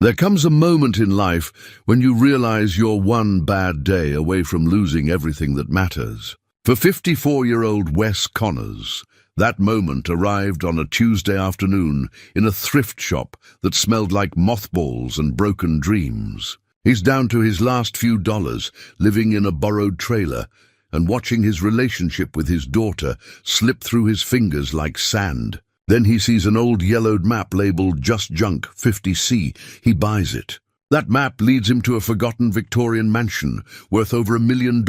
There comes a moment in life when you realize you're one bad day away from losing everything that matters. For 54-year-old Wes Connors, that moment arrived on a Tuesday afternoon in a thrift shop that smelled like mothballs and broken dreams. He's down to his last few dollars, living in a borrowed trailer, and watching his relationship with his daughter slip through his fingers like sand. Then he sees an old yellowed map labeled Just Junk 50C. He buys it. That map leads him to a forgotten Victorian mansion worth over $1 million,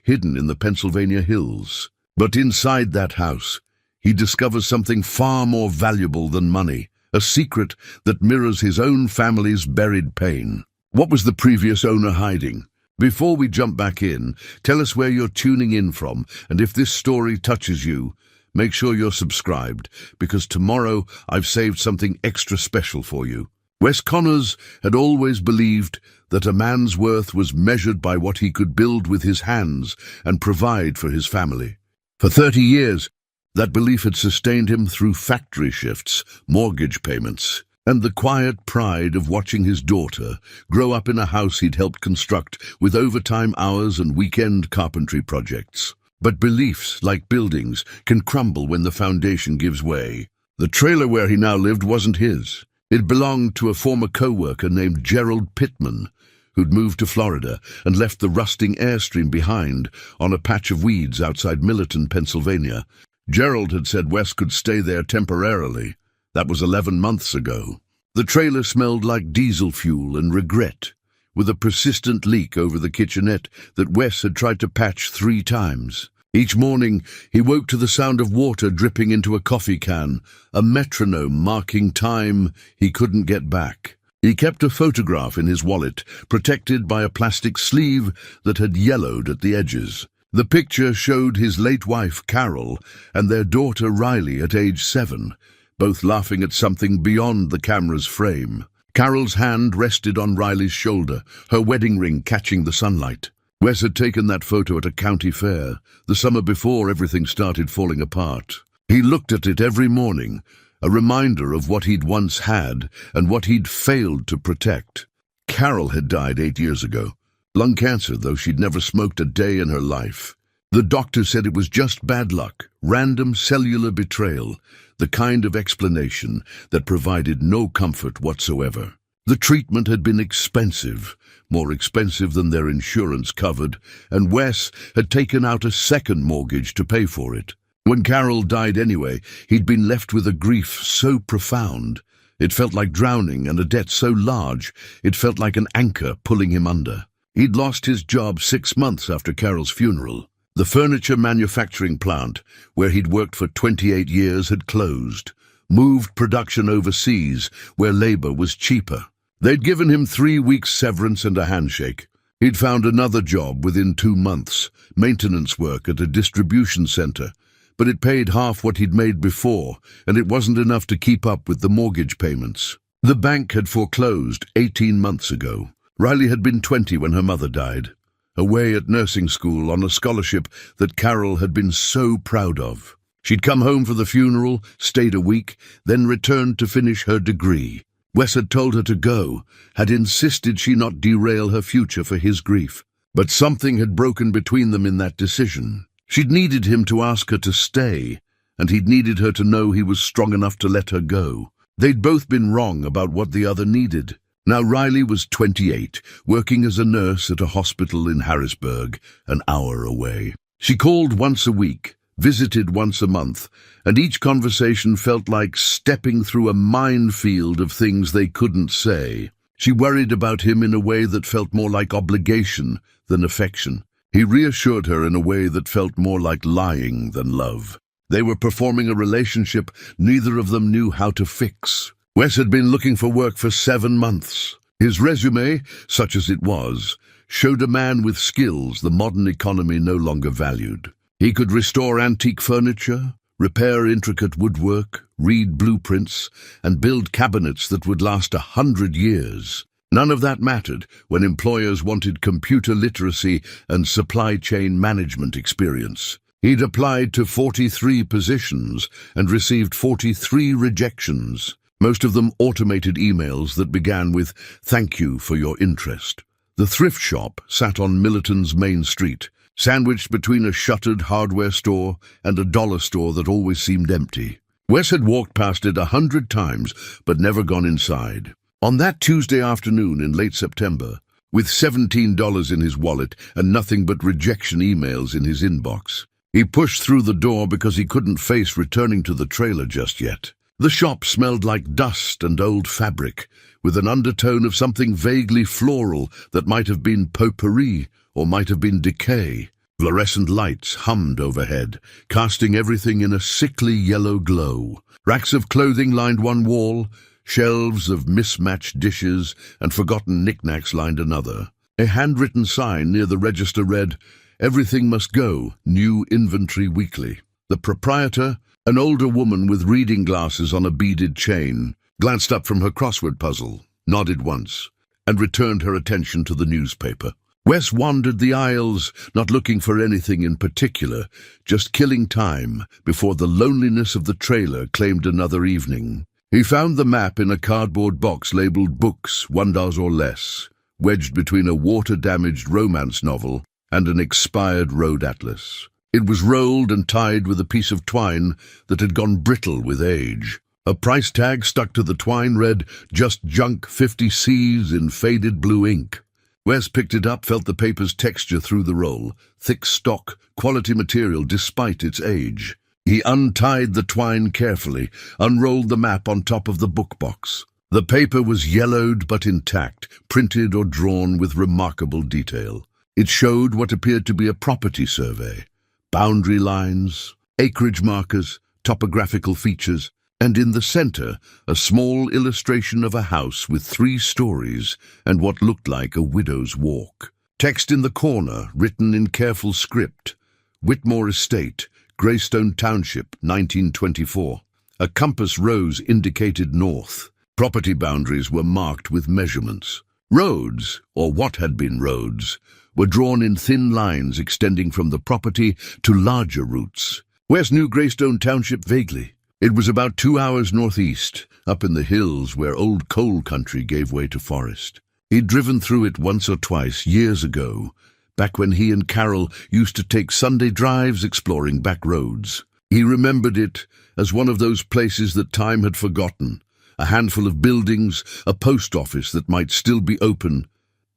hidden in the Pennsylvania hills. But inside that house, he discovers something far more valuable than money, a secret that mirrors his own family's buried pain. What was the previous owner hiding? Before we jump back in, tell us where you're tuning in from, and if this story touches you, make sure you're subscribed, because tomorrow I've saved something extra special for you. Wes Connors had always believed that a man's worth was measured by what he could build with his hands and provide for his family. For 30 years, that belief had sustained him through factory shifts, mortgage payments, and the quiet pride of watching his daughter grow up in a house he'd helped construct with overtime hours and weekend carpentry projects. But beliefs, like buildings, can crumble when the foundation gives way. The trailer where he now lived wasn't his. It belonged to a former co-worker named Gerald Pittman, who'd moved to Florida and left the rusting Airstream behind on a patch of weeds outside Millerton, Pennsylvania. Gerald had said Wes could stay there temporarily. That was 11 months ago. The trailer smelled like diesel fuel and regret, with a persistent leak over the kitchenette that Wes had tried to patch 3 times. Each morning, he woke to the sound of water dripping into a coffee can, a metronome marking time he couldn't get back. He kept a photograph in his wallet, protected by a plastic sleeve that had yellowed at the edges. The picture showed his late wife, Carol, and their daughter, Riley, at age 7, both laughing at something beyond the camera's frame. Carol's hand rested on Riley's shoulder, her wedding ring catching the sunlight. Wes had taken that photo at a county fair, the summer before everything started falling apart. He looked at it every morning, a reminder of what he'd once had and what he'd failed to protect. Carol had died 8 years ago. Lung cancer, though she'd never smoked a day in her life. The doctor said it was just bad luck, random cellular betrayal, the kind of explanation that provided no comfort whatsoever. The treatment had been expensive, more expensive than their insurance covered, and Wes had taken out a second mortgage to pay for it. When Carol died anyway, he'd been left with a grief so profound, it felt like drowning, and a debt so large, it felt like an anchor pulling him under. He'd lost his job 6 months after Carol's funeral. The furniture manufacturing plant, where he'd worked for 28 years, had closed, moved production overseas, where labor was cheaper. They'd given him 3 weeks severance and a handshake. He'd found another job within 2 months, maintenance work at a distribution center, but it paid half what he'd made before, and it wasn't enough to keep up with the mortgage payments. The bank had foreclosed 18 months ago. Riley had been 20 when her mother died, away at nursing school on a scholarship that Carol had been so proud of. She'd come home for the funeral, stayed a week, then returned to finish her degree. Wes had told her to go, had insisted she not derail her future for his grief. But something had broken between them in that decision. She'd needed him to ask her to stay, and he'd needed her to know he was strong enough to let her go. They'd both been wrong about what the other needed. Now Riley was 28, working as a nurse at a hospital in Harrisburg, an hour away. She called once a week, visited once a month, and each conversation felt like stepping through a minefield of things they couldn't say. She worried about him in a way that felt more like obligation than affection. He reassured her in a way that felt more like lying than love. They were performing a relationship neither of them knew how to fix. Wes had been looking for work for 7 months. His resume, such as it was, showed a man with skills the modern economy no longer valued. He could restore antique furniture, repair intricate woodwork, read blueprints, and build cabinets that would last 100 years. None of that mattered when employers wanted computer literacy and supply chain management experience. He'd applied to 43 positions and received 43 rejections. most of them automated emails that began with "Thank you for your interest." The thrift shop sat on Millerton's main street, sandwiched between a shuttered hardware store and a dollar store that always seemed empty. Wes had walked past it 100 times, but never gone inside. On that Tuesday afternoon in late September, with $17 in his wallet and nothing but rejection emails in his inbox, he pushed through the door because he couldn't face returning to the trailer just yet. The shop smelled like dust and old fabric, with an undertone of something vaguely floral that might have been potpourri or might have been decay. Fluorescent lights hummed overhead, casting everything in a sickly yellow glow. Racks of clothing lined one wall, shelves of mismatched dishes and forgotten knickknacks lined another. A handwritten sign near the register read, "Everything must go, new inventory weekly." The proprietor, an older woman with reading glasses on a beaded chain, glanced up from her crossword puzzle, nodded once, and returned her attention to the newspaper. Wes wandered the aisles, not looking for anything in particular, just killing time before the loneliness of the trailer claimed another evening. He found the map in a cardboard box labeled Books, $1 or Less, wedged between a water-damaged romance novel and an expired road atlas. It was rolled and tied with a piece of twine that had gone brittle with age. A price tag stuck to the twine read, "Just Junk 50 C's" in faded blue ink. Wes picked it up, felt the paper's texture through the roll, thick stock, quality material despite its age. He untied the twine carefully, unrolled the map on top of the book box. The paper was yellowed but intact, printed or drawn with remarkable detail. It showed what appeared to be a property survey. Boundary lines, acreage markers, topographical features, and in the center, a small illustration of a house with 3 stories and what looked like a widow's walk. Text in the corner, written in careful script, "Whitmore Estate, Greystone Township, 1924. A compass rose indicated north. Property boundaries were marked with measurements. Roads, or what had been roads, were drawn in thin lines extending from the property to larger routes. Wes knew Greystone Township vaguely. It was about 2 hours northeast, up in the hills where old coal country gave way to forest. He'd driven through it once or twice years ago, back when he and Carol used to take Sunday drives exploring back roads. He remembered it as one of those places that time had forgotten, a handful of buildings, a post office that might still be open,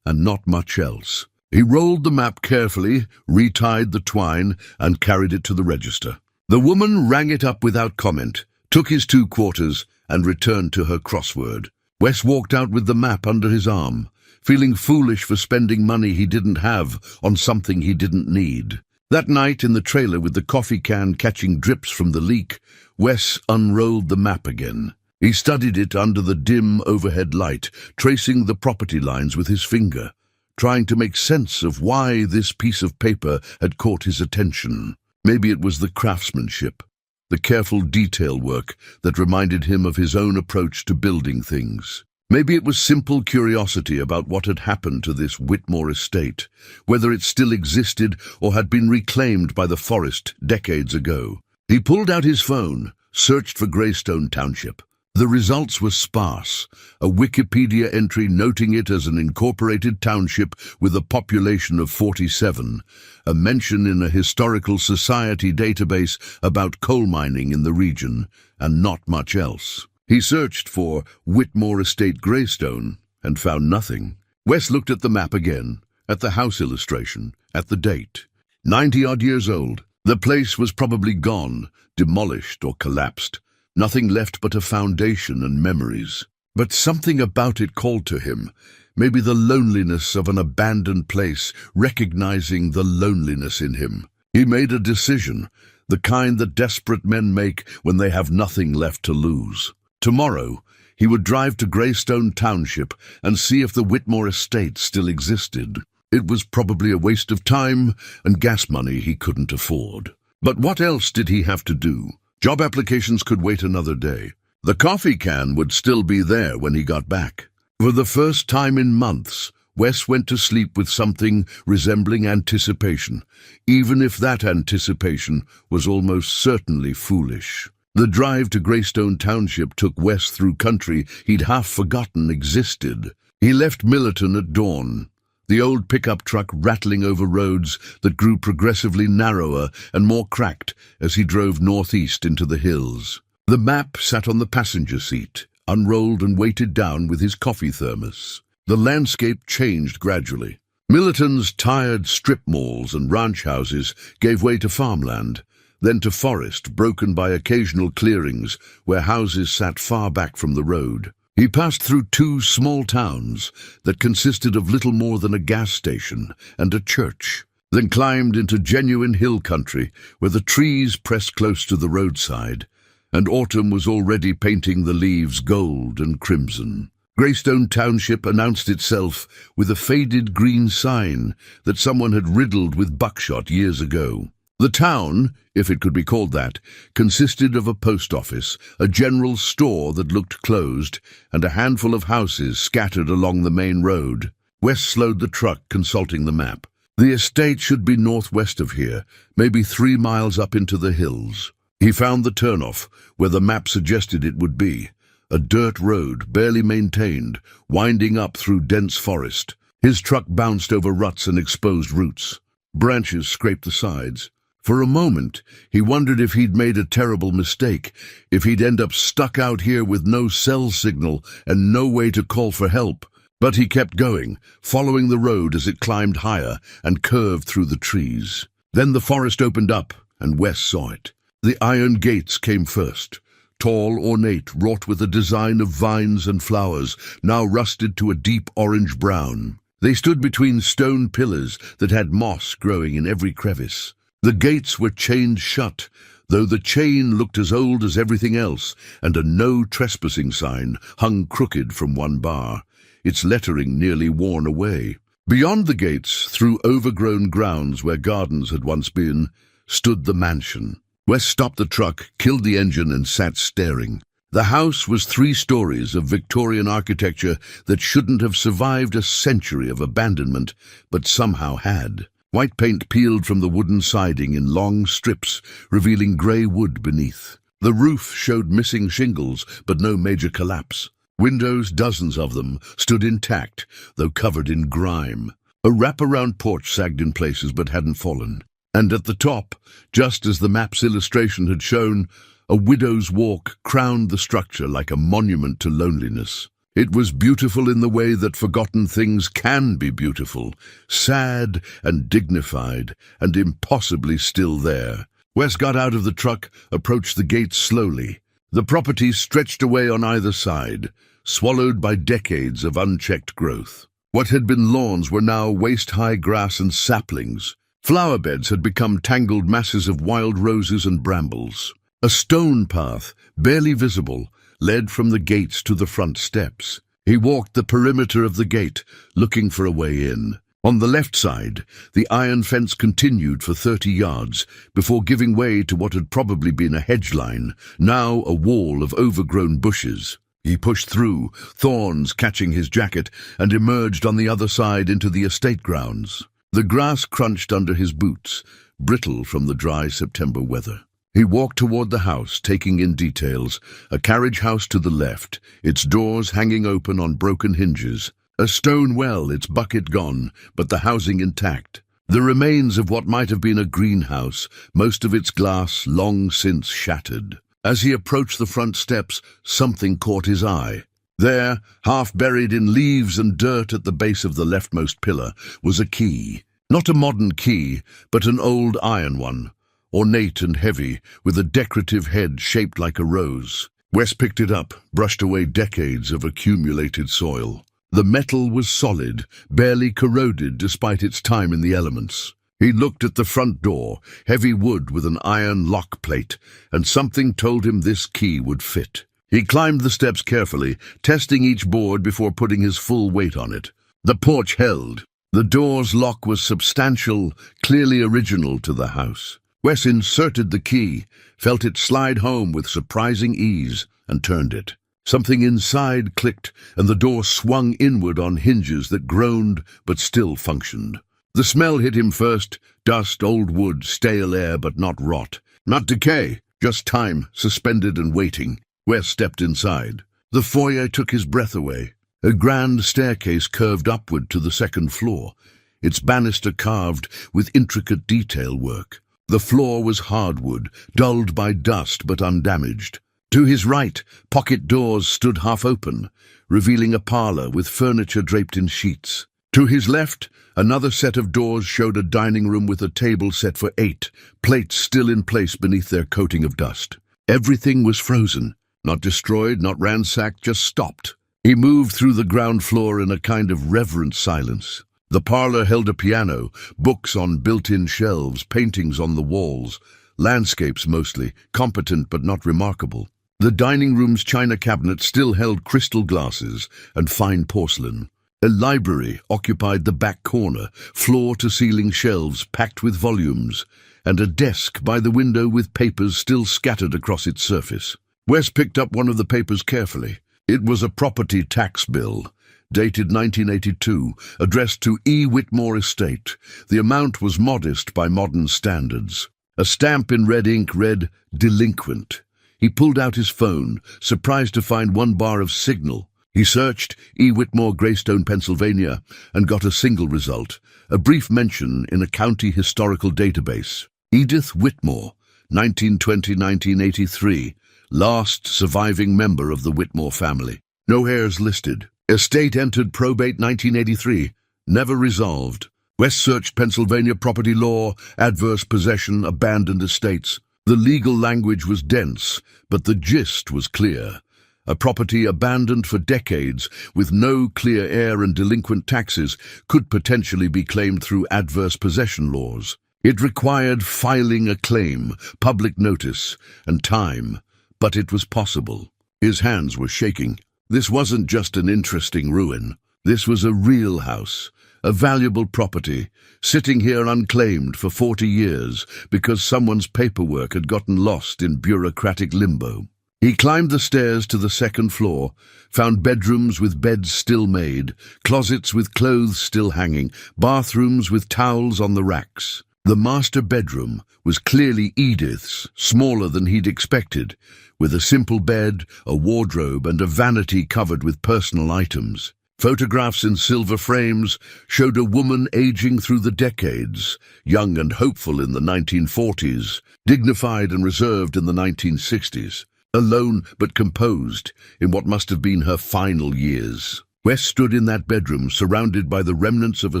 and not much else. He rolled the map carefully, retied the twine, and carried it to the register. The woman rang it up without comment, took his 2 quarters, and returned to her crossword. Wes walked out with the map under his arm, feeling foolish for spending money he didn't have on something he didn't need. That night in the trailer with the coffee can catching drips from the leak, Wes unrolled the map again. He studied it under the dim overhead light, tracing the property lines with his finger, trying to make sense of why this piece of paper had caught his attention. Maybe it was the craftsmanship, the careful detail work that reminded him of his own approach to building things. Maybe it was simple curiosity about what had happened to this Whitmore estate, whether it still existed or had been reclaimed by the forest decades ago. He pulled out his phone, searched for Greystone Township. The results were sparse, a Wikipedia entry noting it as an incorporated township with a population of 47, a mention in a historical society database about coal mining in the region, and not much else. He searched for Whitmore Estate Greystone and found nothing. Wes looked at the map again, at the house illustration, at the date. 90-odd years old. The place was probably gone, demolished or collapsed. Nothing left but a foundation and memories. But something about it called to him, maybe the loneliness of an abandoned place, recognizing the loneliness in him. He made a decision, the kind that desperate men make when they have nothing left to lose. Tomorrow, he would drive to Greystone Township and see if the Whitmore estate still existed. It was probably a waste of time and gas money he couldn't afford. But what else did he have to do? Job applications could wait another day. The coffee can would still be there when he got back. For the first time in months, Wes went to sleep with something resembling anticipation, even if that anticipation was almost certainly foolish. The drive to Greystone Township took Wes through country he'd half forgotten existed. He left Millerton at dawn, the old pickup truck rattling over roads that grew progressively narrower and more cracked as he drove northeast into the hills. The map sat on the passenger seat, unrolled and weighted down with his coffee thermos. The landscape changed gradually. Millerton's tired strip malls and ranch houses gave way to farmland, then to forest broken by occasional clearings where houses sat far back from the road. He passed through two small towns that consisted of little more than a gas station and a church, then climbed into genuine hill country where the trees pressed close to the roadside, and autumn was already painting the leaves gold and crimson. Greystone Township announced itself with a faded green sign that someone had riddled with buckshot years ago. The town, if it could be called that, consisted of a post office, a general store that looked closed, and a handful of houses scattered along the main road. Wes slowed the truck, consulting the map. The estate should be northwest of here, maybe 3 miles up into the hills. He found the turnoff, where the map suggested it would be. A dirt road, barely maintained, winding up through dense forest. His truck bounced over ruts and exposed roots. Branches scraped the sides. For a moment, he wondered if he'd made a terrible mistake, if he'd end up stuck out here with no cell signal and no way to call for help. But he kept going, following the road as it climbed higher and curved through the trees. Then the forest opened up, and Wes saw it. The iron gates came first, tall, ornate, wrought with a design of vines and flowers, now rusted to a deep orange-brown. They stood between stone pillars that had moss growing in every crevice. The gates were chained shut, though the chain looked as old as everything else, and a no trespassing sign hung crooked from one bar, its lettering nearly worn away. Beyond the gates, through overgrown grounds where gardens had once been, stood the mansion. Wes stopped the truck, killed the engine, and sat staring. The house was 3 stories of Victorian architecture that shouldn't have survived a century of abandonment, but somehow had. White paint peeled from the wooden siding in long strips, revealing grey wood beneath. The roof showed missing shingles, but no major collapse. Windows, dozens of them, stood intact, though covered in grime. A wraparound porch sagged in places but hadn't fallen. And at the top, just as the map's illustration had shown, a widow's walk crowned the structure like a monument to loneliness. It was beautiful in the way that forgotten things can be beautiful, sad and dignified, and impossibly still there. Wes got out of the truck, approached the gates slowly. The property stretched away on either side, swallowed by decades of unchecked growth. What had been lawns were now waist-high grass and saplings. Flower beds had become tangled masses of wild roses and brambles. A stone path, barely visible, led from the gates to the front steps. He walked the perimeter of the gate, looking for a way in. On the left side, the iron fence continued for 30 yards before giving way to what had probably been a hedge line, now a wall of overgrown bushes. He pushed through, thorns catching his jacket, and emerged on the other side into the estate grounds. The grass crunched under his boots, brittle from the dry September weather. He walked toward the house, taking in details. A carriage house to the left, its doors hanging open on broken hinges. A stone well, its bucket gone, but the housing intact. The remains of what might have been a greenhouse, most of its glass long since shattered. As he approached the front steps, something caught his eye. There, half buried in leaves and dirt at the base of the leftmost pillar, was a key. Not a modern key, but an old iron one. Ornate and heavy, with a decorative head shaped like a rose. Wes picked it up, brushed away decades of accumulated soil. The metal was solid, barely corroded despite its time in the elements. He looked at the front door, heavy wood with an iron lock plate, and something told him this key would fit. He climbed the steps carefully, testing each board before putting his full weight on it. The porch held. The door's lock was substantial, clearly original to the house. Wes inserted the key, felt it slide home with surprising ease, and turned it. Something inside clicked, and the door swung inward on hinges that groaned but still functioned. The smell hit him first, dust, old wood, stale air, but not rot. Not decay, Just time, suspended and waiting. Wes stepped inside. The foyer took his breath away. A grand staircase curved upward to the second floor, its banister carved with intricate detail work. The floor was hardwood, dulled by dust but undamaged. To his right, pocket doors stood half open, revealing a parlor with furniture draped in sheets. To his left, another set of doors showed a dining room with a table set for 8, plates still in place beneath their coating of dust. Everything was frozen, not destroyed, not ransacked, just stopped. He moved through the ground floor in a kind of reverent silence. The parlor held a piano, books on built-in shelves, paintings on the walls, landscapes mostly, competent but not remarkable. The dining room's china cabinet still held crystal glasses and fine porcelain. A library occupied the back corner, floor-to-ceiling shelves packed with volumes, and a desk by the window with papers still scattered across its surface. Wes picked up one of the papers carefully. It was a property tax bill, dated 1982, addressed to E. Whitmore Estate. The amount was modest by modern standards. A stamp in red ink read, "Delinquent." He pulled out his phone, surprised to find one bar of signal. He searched E. Whitmore, Greystone, Pennsylvania, and got a single result, a brief mention in a county historical database. Edith Whitmore, 1920–1983, last surviving member of the Whitmore family. No heirs listed. Estate entered probate 1983, never resolved. Wes searched Pennsylvania property law, adverse possession, abandoned estates. The legal language was dense, but the gist was clear. A property abandoned for decades, with no clear heir and delinquent taxes, could potentially be claimed through adverse possession laws. It required filing a claim, public notice, and time, but it was possible. His hands were shaking. This wasn't just an interesting ruin. This was a real house, a valuable property, sitting here unclaimed for 40 years because someone's paperwork had gotten lost in bureaucratic limbo. He climbed the stairs to the second floor, found bedrooms with beds still made, closets with clothes still hanging, bathrooms with towels on the racks. The master bedroom was clearly Edith's, smaller than he'd expected, with a simple bed, a wardrobe, and a vanity covered with personal items. Photographs in silver frames showed a woman aging through the decades, young and hopeful in the 1940s, dignified and reserved in the 1960s, alone but composed in what must have been her final years. Wes stood in that bedroom, surrounded by the remnants of a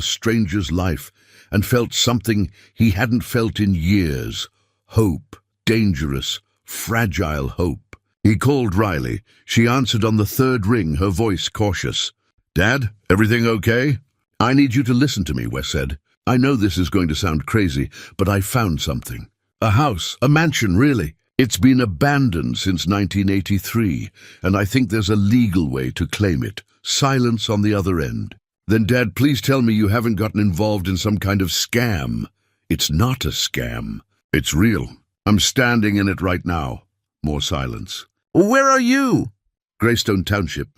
stranger's life, and felt something he hadn't felt in years. Hope. Dangerous, fragile hope. He called Riley. She answered on the third ring, her voice cautious. "Dad, everything okay?" "I need you to listen to me," Wes said. "I know this is going to sound crazy, but I found something. A house, a mansion, really. It's been abandoned since 1983, and I think there's a legal way to claim it. Silence on the other end. Then, Dad, please tell me you haven't gotten involved in some kind of scam." "It's not a scam. It's real. I'm standing in it right now." More silence. "Where are you?" "Greystone Township.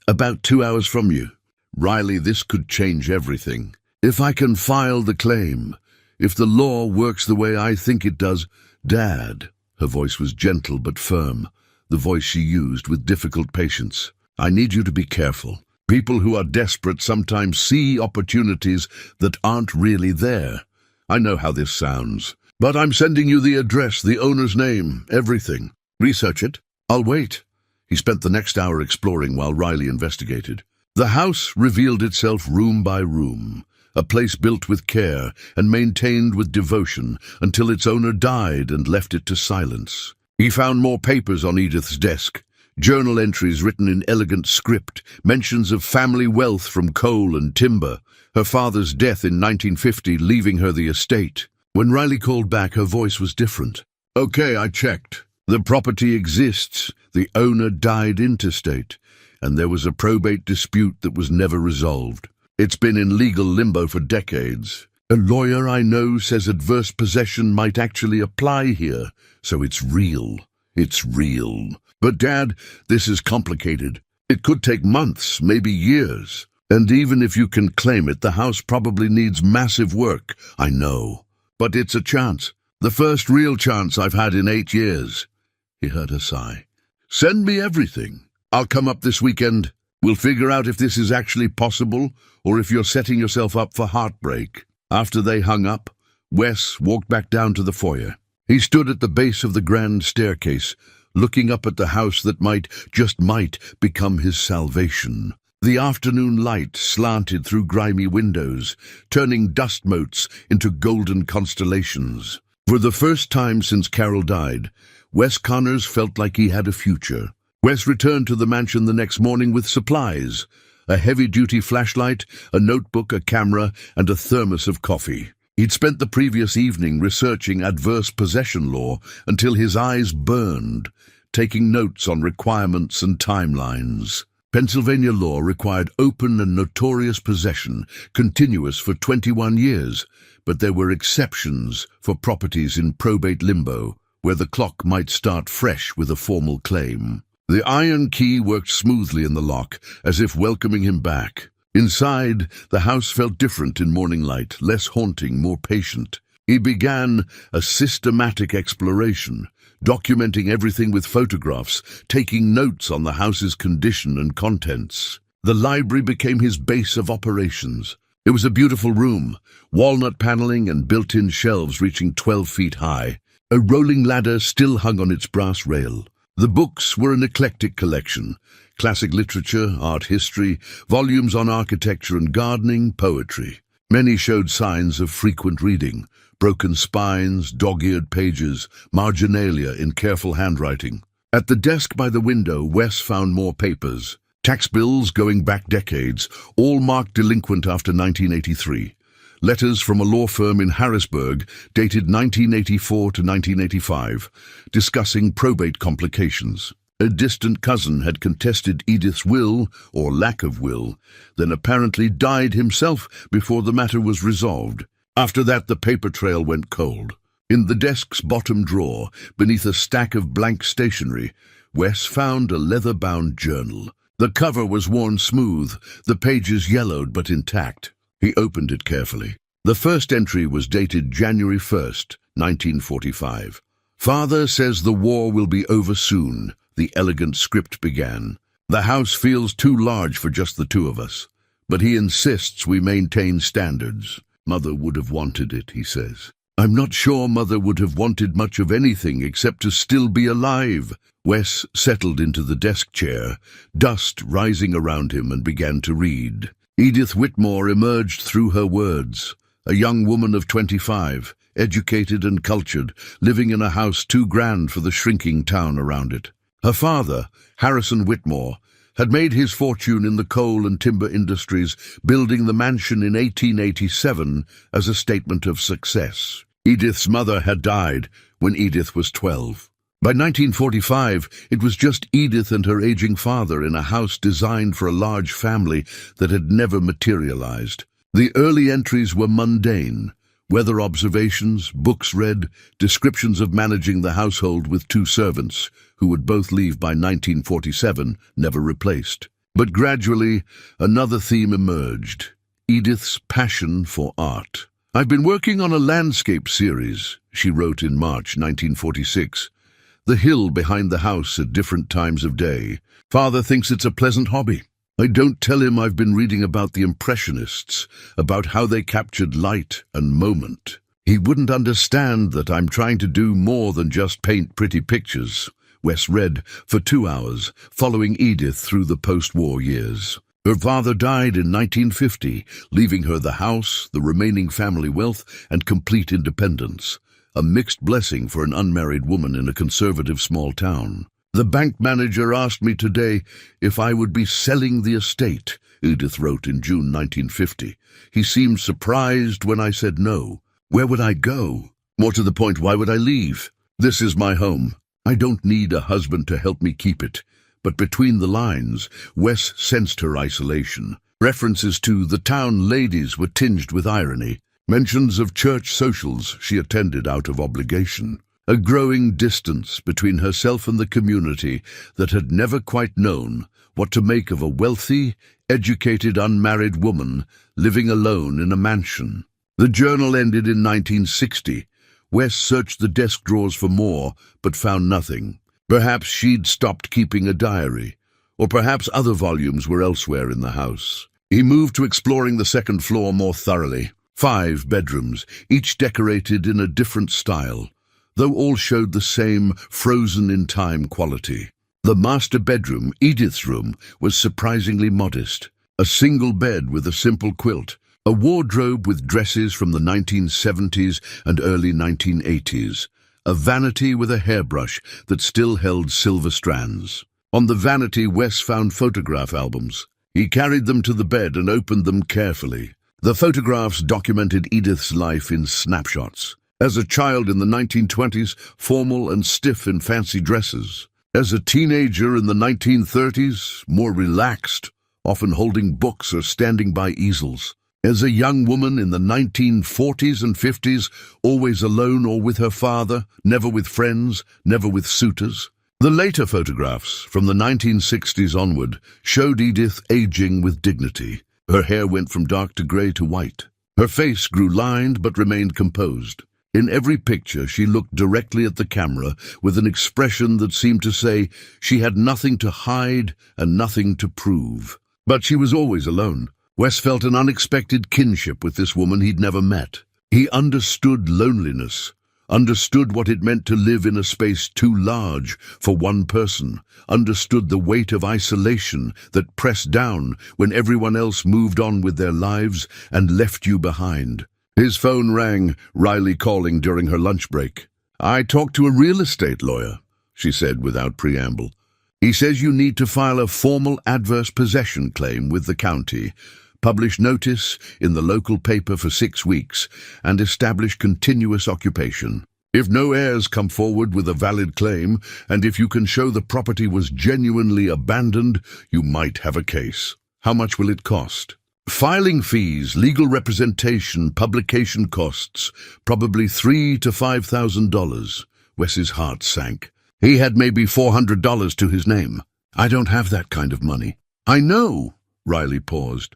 About 2 hours from you. Riley, this could change everything. If I can file the claim, if the law works the way I think it does, Dad." Her voice was gentle but firm, the voice she used with difficult patience. "I need you to be careful. People who are desperate sometimes see opportunities that aren't really there. I know how this sounds, but I'm sending you the address, the owner's name, everything. Research it. I'll wait." He spent the next hour exploring while Riley investigated. The house revealed itself room by room, a place built with care and maintained with devotion until its owner died and left it to silence. He found more papers on Edith's desk, journal entries written in elegant script, mentions of family wealth from coal and timber, her father's death in 1950 leaving her the estate. When Riley called back, her voice was different. "Okay, I checked. The property exists. The owner died intestate, and there was a probate dispute that was never resolved. It's been in legal limbo for decades. A lawyer I know says adverse possession might actually apply here, so it's real. It's real. But, Dad, this is complicated. It could take months, maybe years. And even if you can claim it, the house probably needs massive work. I know. But it's a chance. The first real chance I've had in 8 years. he heard her sigh. "Send me everything. I'll come up this weekend. We'll figure out if this is actually possible or if you're setting yourself up for heartbreak." After they hung up, Wes walked back down to the foyer. He stood at the base of the grand staircase, looking up at the house that might, just might, become his salvation. The afternoon light slanted through grimy windows, turning dust motes into golden constellations. For the first time since Carol died, Wes Connors felt like he had a future. Wes returned to the mansion the next morning with supplies: a heavy-duty flashlight, a notebook, a camera, and a thermos of coffee. He'd spent the previous evening researching adverse possession law until his eyes burned, taking notes on requirements and timelines. Pennsylvania law required open and notorious possession, continuous for 21 years, but there were exceptions for properties in probate limbo, where the clock might start fresh with a formal claim. The iron key worked smoothly in the lock, as if welcoming him back. Inside, the house felt different in morning light, less haunting, more patient. He began a systematic exploration, documenting everything with photographs, taking notes on the house's condition and contents. The library became his base of operations. It was a beautiful room, walnut paneling and built-in shelves reaching 12 feet high. A rolling ladder still hung on its brass rail. The books were an eclectic collection: classic literature, art history, volumes on architecture and gardening, poetry. Many showed signs of frequent reading: broken spines, dog-eared pages, marginalia in careful handwriting. At the desk by the window, Wes found more papers. Tax bills going back decades, all marked delinquent after 1983. Letters from a law firm in Harrisburg, dated 1984 to 1985, discussing probate complications. A distant cousin had contested Edith's will, or lack of will, then apparently died himself before the matter was resolved. After that, the paper trail went cold. In the desk's bottom drawer, beneath a stack of blank stationery, Wes found a leather-bound journal. The cover was worn smooth, the pages yellowed but intact. He opened it carefully. The first entry was dated January 1st, 1945. "Father says the war will be over soon," the elegant script began. "The house feels too large for just the two of us, but he insists we maintain standards. Mother would have wanted it," he says. "I'm not sure Mother would have wanted much of anything except to still be alive." Wes settled into the desk chair, dust rising around him, and began to read. Edith Whitmore emerged through her words. A young woman of 25, educated and cultured, living in a house too grand for the shrinking town around it. Her father, Harrison Whitmore, had made his fortune in the coal and timber industries, building the mansion in 1887 as a statement of success. Edith's mother had died when Edith was 12. By 1945, it was just Edith and her aging father in a house designed for a large family that had never materialized. The early entries were mundane: weather observations, books read, descriptions of managing the household with 2 servants, who would both leave by 1947, never replaced. But gradually, another theme emerged: Edith's passion for art. "I've been working on a landscape series," she wrote in March 1946. "The hill behind the house at different times of day. Father thinks it's a pleasant hobby. I don't tell him I've been reading about the Impressionists, about how they captured light and moment. He wouldn't understand that I'm trying to do more than just paint pretty pictures." Wes read for 2 hours, following Edith through the post-war years. Her father died in 1950, leaving her the house, the remaining family wealth, and complete independence. A mixed blessing for an unmarried woman in a conservative small town. "The bank manager asked me today if I would be selling the estate," Edith wrote in June 1950. "He seemed surprised when I said no. Where would I go? More to the point, why would I leave? This is my home. I don't need a husband to help me keep it." But between the lines, Wes sensed her isolation. References to the town ladies were tinged with irony. Mentions of church socials she attended out of obligation. A growing distance between herself and the community that had never quite known what to make of a wealthy, educated, unmarried woman living alone in a mansion. The journal ended in 1960. Wes searched the desk drawers for more, but found nothing. Perhaps she'd stopped keeping a diary, or perhaps other volumes were elsewhere in the house. He moved to exploring the second floor more thoroughly. 5 bedrooms, each decorated in a different style, though all showed the same frozen-in-time quality. The master bedroom, Edith's room, was surprisingly modest. A single bed with a simple quilt, a wardrobe with dresses from the 1970s and early 1980s, a vanity with a hairbrush that still held silver strands. On the vanity, Wes found photograph albums. He carried them to the bed and opened them carefully. The photographs documented Edith's life in snapshots. As a child in the 1920s, formal and stiff in fancy dresses. As a teenager in the 1930s, more relaxed, often holding books or standing by easels. As a young woman in the 1940s and 50s, always alone or with her father, never with friends, never with suitors. The later photographs, from the 1960s onward, showed Edith aging with dignity. Her hair went from dark to grey to white. Her face grew lined but remained composed. In every picture, she looked directly at the camera with an expression that seemed to say she had nothing to hide and nothing to prove. But she was always alone. Wes felt an unexpected kinship with this woman he'd never met. He understood loneliness, understood what it meant to live in a space too large for one person, understood the weight of isolation that pressed down when everyone else moved on with their lives and left you behind. His phone rang, Riley calling during her lunch break. "I talked to a real estate lawyer," she said without preamble. "He says you need to file a formal adverse possession claim with the county, publish notice in the local paper for 6 weeks, and establish continuous occupation. If no heirs come forward with a valid claim, and if you can show the property was genuinely abandoned, you might have a case. How much will it cost?" "Filing fees, legal representation, publication costs, probably $3,000 to $5,000. Wes's heart sank. He had maybe $400 to his name. "I don't have that kind of money." "I know." Riley paused.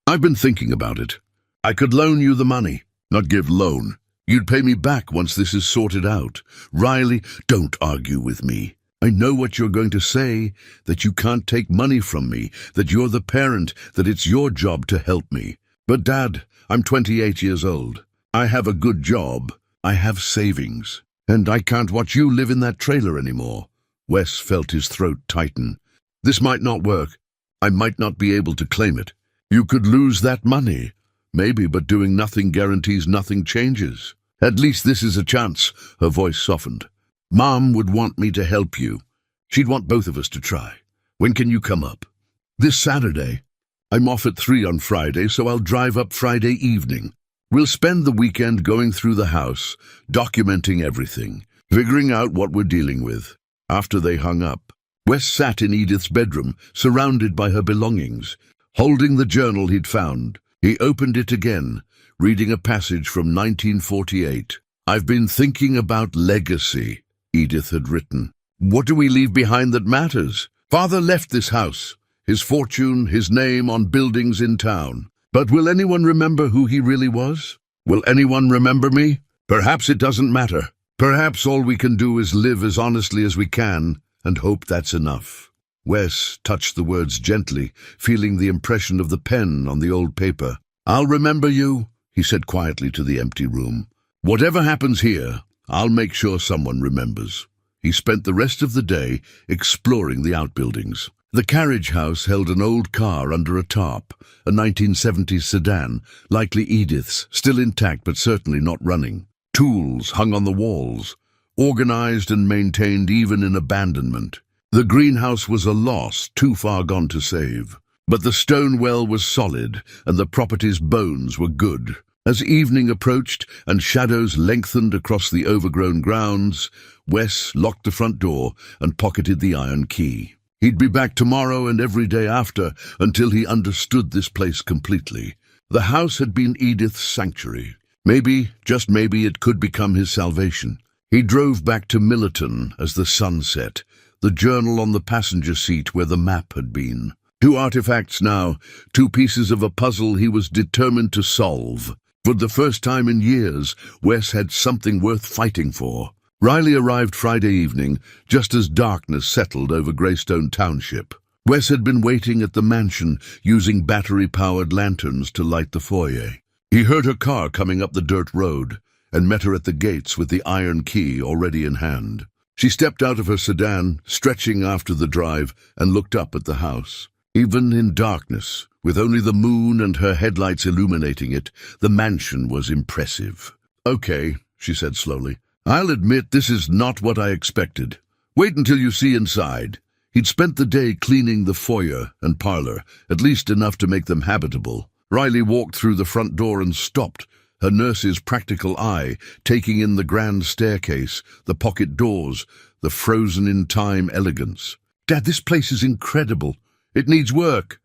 "I've been thinking about it. I could loan you the money." "Not give loan. You'd pay me back once this is sorted out." "Riley, don't argue with me. I know what you're going to say, that you can't take money from me, that you're the parent, that it's your job to help me. But Dad, I'm 28 years old. I have a good job. I have savings. And I can't watch you live in that trailer anymore." Wes felt his throat tighten. "This might not work. I might not be able to claim it. You could lose that money. Maybe, but doing nothing guarantees nothing changes. At least this is a chance." Her voice softened. "Mom would want me to help you. She'd want both of us to try. When can you come up?" "This Saturday. I'm off at 3 on Friday, so I'll drive up Friday evening. We'll spend the weekend going through the house, documenting everything, figuring out what we're dealing with." After they hung up, Wes sat in Edith's bedroom, surrounded by her belongings, holding the journal he'd found. He opened it again, reading a passage from 1948. "I've been thinking about legacy," Edith had written. "What do we leave behind that matters? Father left this house, his fortune, his name on buildings in town. But will anyone remember who he really was? Will anyone remember me? Perhaps it doesn't matter. Perhaps all we can do is live as honestly as we can and hope that's enough." Wes touched the words gently, feeling the impression of the pen on the old paper. "I'll remember you," he said quietly to the empty room. "Whatever happens here, I'll make sure someone remembers." He spent the rest of the day exploring the outbuildings. The carriage house held an old car under a tarp, a 1970s sedan, likely Edith's, still intact but certainly not running. Tools hung on the walls, organized and maintained even in abandonment. The greenhouse was a loss too far gone to save. But the stone well was solid, and the property's bones were good. As evening approached and shadows lengthened across the overgrown grounds, Wes locked the front door and pocketed the iron key. He'd be back tomorrow and every day after until he understood this place completely. The house had been Edith's sanctuary. Maybe, just maybe, it could become his salvation. He drove back to Millerton as the sun set, the journal on the passenger seat where the map had been. 2 artifacts now, 2 pieces of a puzzle he was determined to solve. For the first time in years, Wes had something worth fighting for. Riley arrived Friday evening, just as darkness settled over Greystone Township. Wes had been waiting at the mansion, using battery-powered lanterns to light the foyer. He heard her car coming up the dirt road, and met her at the gates with the iron key already in hand. She stepped out of her sedan, stretching after the drive, and looked up at the house. Even in darkness, with only the moon and her headlights illuminating it, the mansion was impressive. "Okay," she said slowly. "I'll admit this is not what I expected. Wait until you see inside." He'd spent the day cleaning the foyer and parlor, at least enough to make them habitable. Riley walked through the front door and stopped, her nurse's practical eye taking in the grand staircase, the pocket doors, the frozen-in-time elegance. "Dad, this place is incredible. It needs work."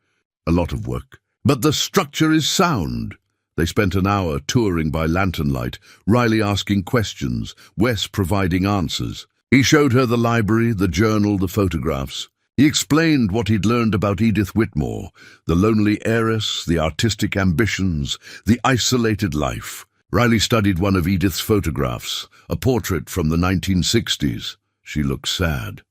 "A lot of work. But the structure is sound." They spent an hour touring by lantern light, Riley asking questions, Wes providing answers. He showed her the library, the journal, the photographs. He explained what he'd learned about Edith Whitmore, the lonely heiress, the artistic ambitions, the isolated life. Riley studied one of Edith's photographs, a portrait from the 1960s. She looked sad.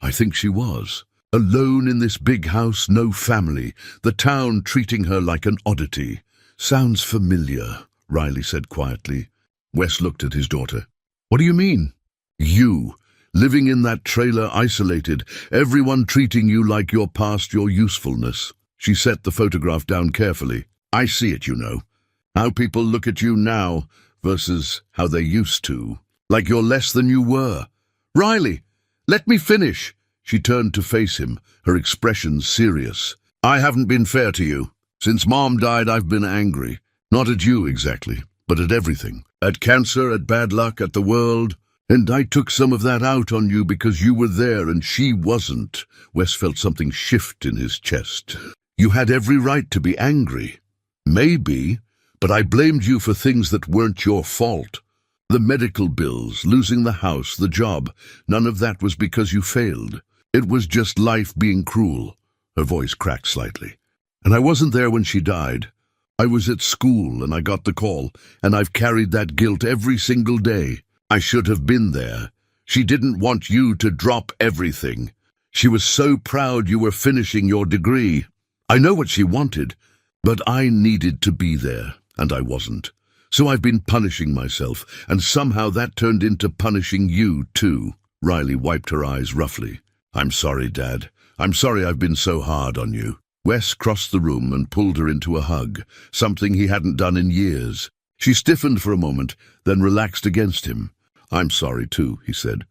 I think she was. Alone in this big house, no family, the town treating her like an oddity. "Sounds familiar," Riley said quietly. Wes looked at his daughter. "What do you mean?" "You. Living in that trailer, isolated, everyone treating you like you're past your usefulness." She set the photograph down carefully. "I see it, you know. How people look at you now versus how they used to. Like you're less than you were." "Riley, let me finish." She turned to face him, her expression serious. "I haven't been fair to you. Since Mom died, I've been angry. Not at you exactly, but at everything. At cancer, at bad luck, at the world. And I took some of that out on you because you were there and she wasn't." Wes felt something shift in his chest. "You had every right to be angry." "Maybe, but I blamed you for things that weren't your fault. The medical bills, losing the house, the job, none of that was because you failed. It was just life being cruel." Her voice cracked slightly. "And I wasn't there when she died. I was at school and I got the call, and I've carried that guilt every single day. I should have been there. She didn't want you to drop everything. She was so proud you were finishing your degree. I know what she wanted, but I needed to be there, and I wasn't. So I've been punishing myself, and somehow that turned into punishing you too." Riley wiped her eyes roughly. "I'm sorry, Dad. I'm sorry I've been so hard on you." Wes crossed the room and pulled her into a hug, something he hadn't done in years. She stiffened for a moment, then relaxed against him. "I'm sorry too," he said.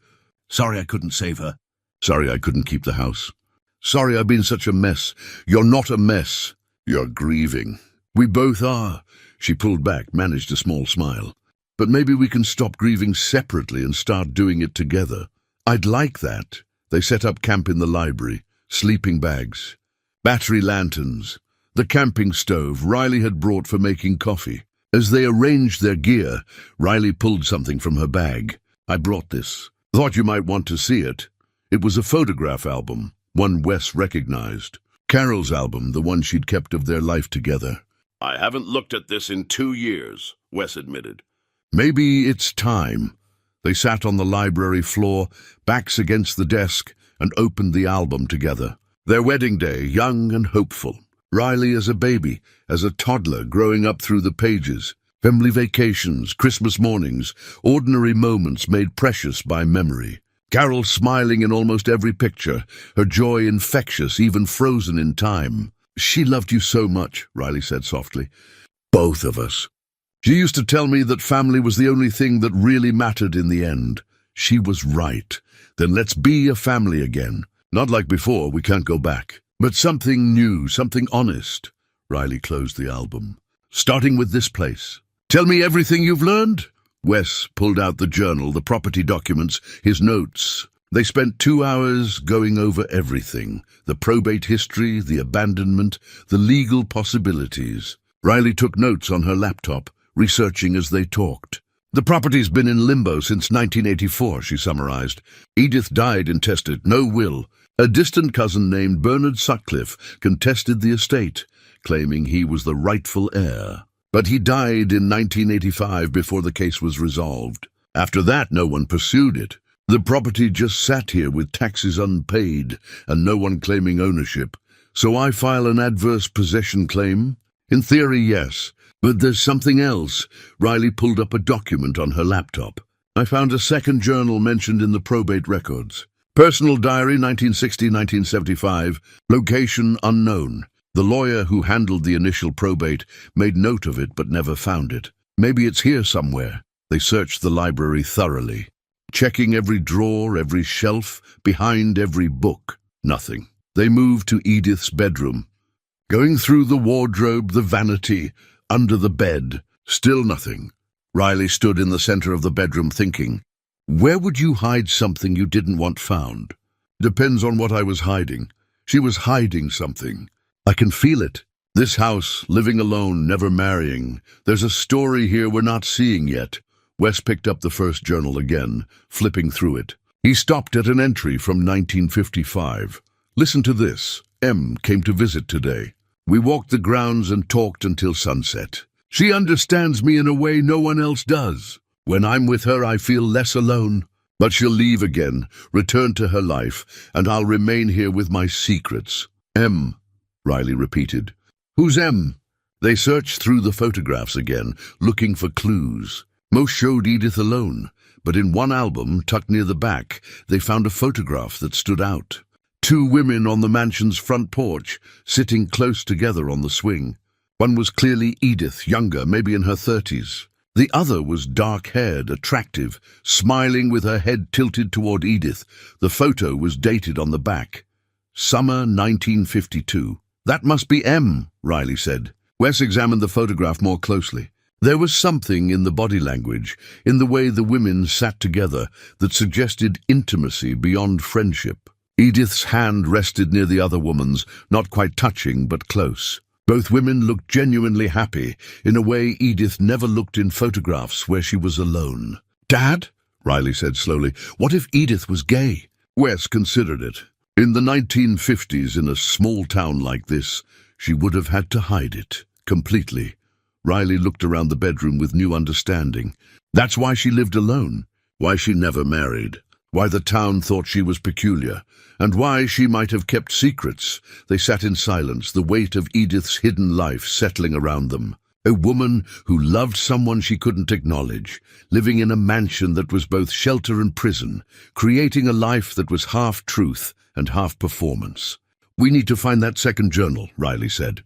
"Sorry I couldn't save her. Sorry I couldn't keep the house. Sorry I've been such a mess." "You're not a mess. You're grieving." "We both are." She pulled back, managed a small smile. "But maybe we can stop grieving separately and start doing it together." "I'd like that." They set up camp in the library, sleeping bags, battery lanterns, the camping stove Riley had brought for making coffee. As they arranged their gear, Riley pulled something from her bag. "I brought this. Thought you might want to see it." It was a photograph album, one Wes recognized. Carol's album, the one she'd kept of their life together. "I haven't looked at this in 2 years, Wes admitted. "Maybe it's time." They sat on the library floor, backs against the desk, and opened the album together. Their wedding day, young and hopeful. Riley as a baby, as a toddler growing up through the pages. Family vacations, Christmas mornings, ordinary moments made precious by memory. Carol smiling in almost every picture, her joy infectious, even frozen in time. "She loved you so much," Riley said softly. "Both of us. She used to tell me that family was the only thing that really mattered in the end. She was right. Then let's be a family again. Not like before, we can't go back. But something new, something honest." Riley closed the album. "Starting with this place. Tell me everything you've learned." Wes pulled out the journal, the property documents, his notes. They spent 2 hours going over everything. The probate history, the abandonment, the legal possibilities. Riley took notes on her laptop, researching as they talked. "The property's been in limbo since 1984, she summarized. "Edith died intestate, no will. A distant cousin named Bernard Sutcliffe contested the estate, claiming he was the rightful heir. But he died in 1985 before the case was resolved. After that, no one pursued it. The property just sat here with taxes unpaid and no one claiming ownership. So I file an adverse possession claim? In theory, yes. But there's something else. Riley pulled up a document on her laptop. I found a second journal mentioned in the probate records. Personal diary 1960-1975, location unknown. The lawyer who handled the initial probate made note of it but never found it. Maybe it's here somewhere. They searched the library thoroughly, checking every drawer, every shelf, behind every book. Nothing. They moved to Edith's bedroom. Going through the wardrobe, the vanity, under the bed, still nothing. Riley stood in the center of the bedroom thinking, where would you hide something you didn't want found? Depends on what I was hiding. She was hiding something. I can feel it. This house, living alone, never marrying. There's a story here we're not seeing yet. Wes picked up the first journal again, flipping through it. He stopped at an entry from 1955. Listen to this. M came to visit today. We walked the grounds and talked until sunset. She understands me in a way no one else does. When I'm with her, I feel less alone. But she'll leave again, return to her life, and I'll remain here with my secrets. M, Riley repeated. Who's M? They searched through the photographs again, looking for clues. Most showed Edith alone, but in one album, tucked near the back, they found a photograph that stood out. Two women on the mansion's front porch, sitting close together on the swing. One was clearly Edith, younger, maybe in her 30s. The other was dark-haired, attractive, smiling with her head tilted toward Edith. The photo was dated on the back. Summer 1952. That must be M, Riley said. Wes examined the photograph more closely. There was something in the body language, in the way the women sat together, that suggested intimacy beyond friendship. Edith's hand rested near the other woman's, not quite touching, but close. Both women looked genuinely happy, in a way Edith never looked in photographs where she was alone. Dad, Riley said slowly, what if Edith was gay? Wes considered it. In the 1950s, in a small town like this, she would have had to hide it, completely. Riley looked around the bedroom with new understanding. That's why she lived alone, why she never married, why the town thought she was peculiar, and why she might have kept secrets. They sat in silence, the weight of Edith's hidden life settling around them. A woman who loved someone she couldn't acknowledge, living in a mansion that was both shelter and prison, creating a life that was half truth and half performance. We need to find that second journal, Riley said.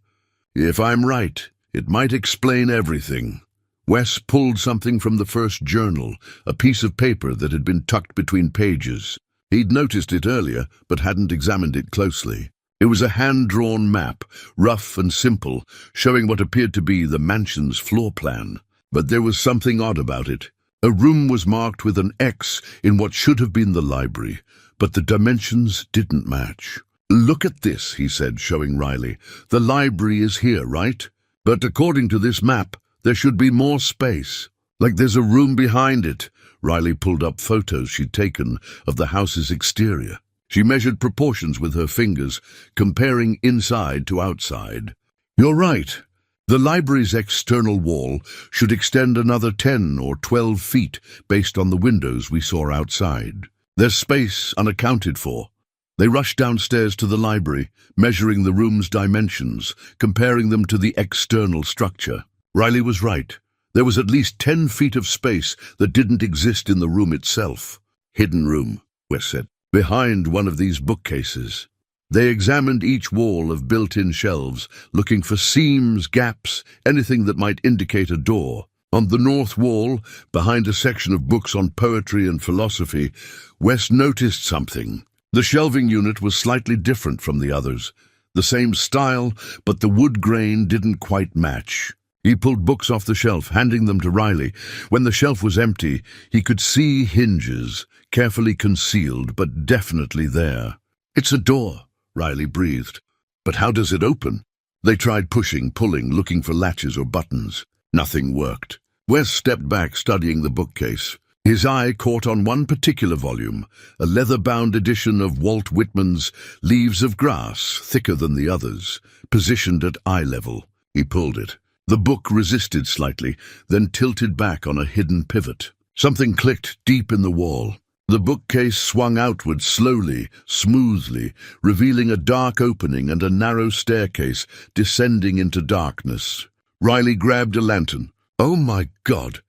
If I'm right, it might explain everything. Wes pulled something from the first journal, a piece of paper that had been tucked between pages. He'd noticed it earlier, but hadn't examined it closely. It was a hand-drawn map, rough and simple, showing what appeared to be the mansion's floor plan. But there was something odd about it. A room was marked with an X in what should have been the library, but the dimensions didn't match. Look at this, he said, showing Riley. The library is here, right? But according to this map, there should be more space. Like there's a room behind it. Riley pulled up photos she'd taken of the house's exterior. She measured proportions with her fingers, comparing inside to outside. You're right. The library's external wall should extend another 10 or 12 feet based on the windows we saw outside. There's space unaccounted for. They rushed downstairs to the library, measuring the room's dimensions, comparing them to the external structure. Riley was right. There was at least 10 feet of space that didn't exist in the room itself. Hidden room, Wes said, behind one of these bookcases. They examined each wall of built-in shelves, looking for seams, gaps, anything that might indicate a door. On the north wall, behind a section of books on poetry and philosophy, Wes noticed something. The shelving unit was slightly different from the others. The same style, but the wood grain didn't quite match. He pulled books off the shelf, handing them to Riley. When the shelf was empty, he could see hinges, carefully concealed, but definitely there. It's a door, Riley breathed. But how does it open? They tried pushing, pulling, looking for latches or buttons. Nothing worked. Wes stepped back, studying the bookcase. His eye caught on one particular volume, a leather-bound edition of Walt Whitman's Leaves of Grass, thicker than the others, positioned at eye level. He pulled it. The book resisted slightly, then tilted back on a hidden pivot. Something clicked deep in the wall. The bookcase swung outward slowly, smoothly, revealing a dark opening and a narrow staircase descending into darkness. Riley grabbed a lantern. "Oh my God!"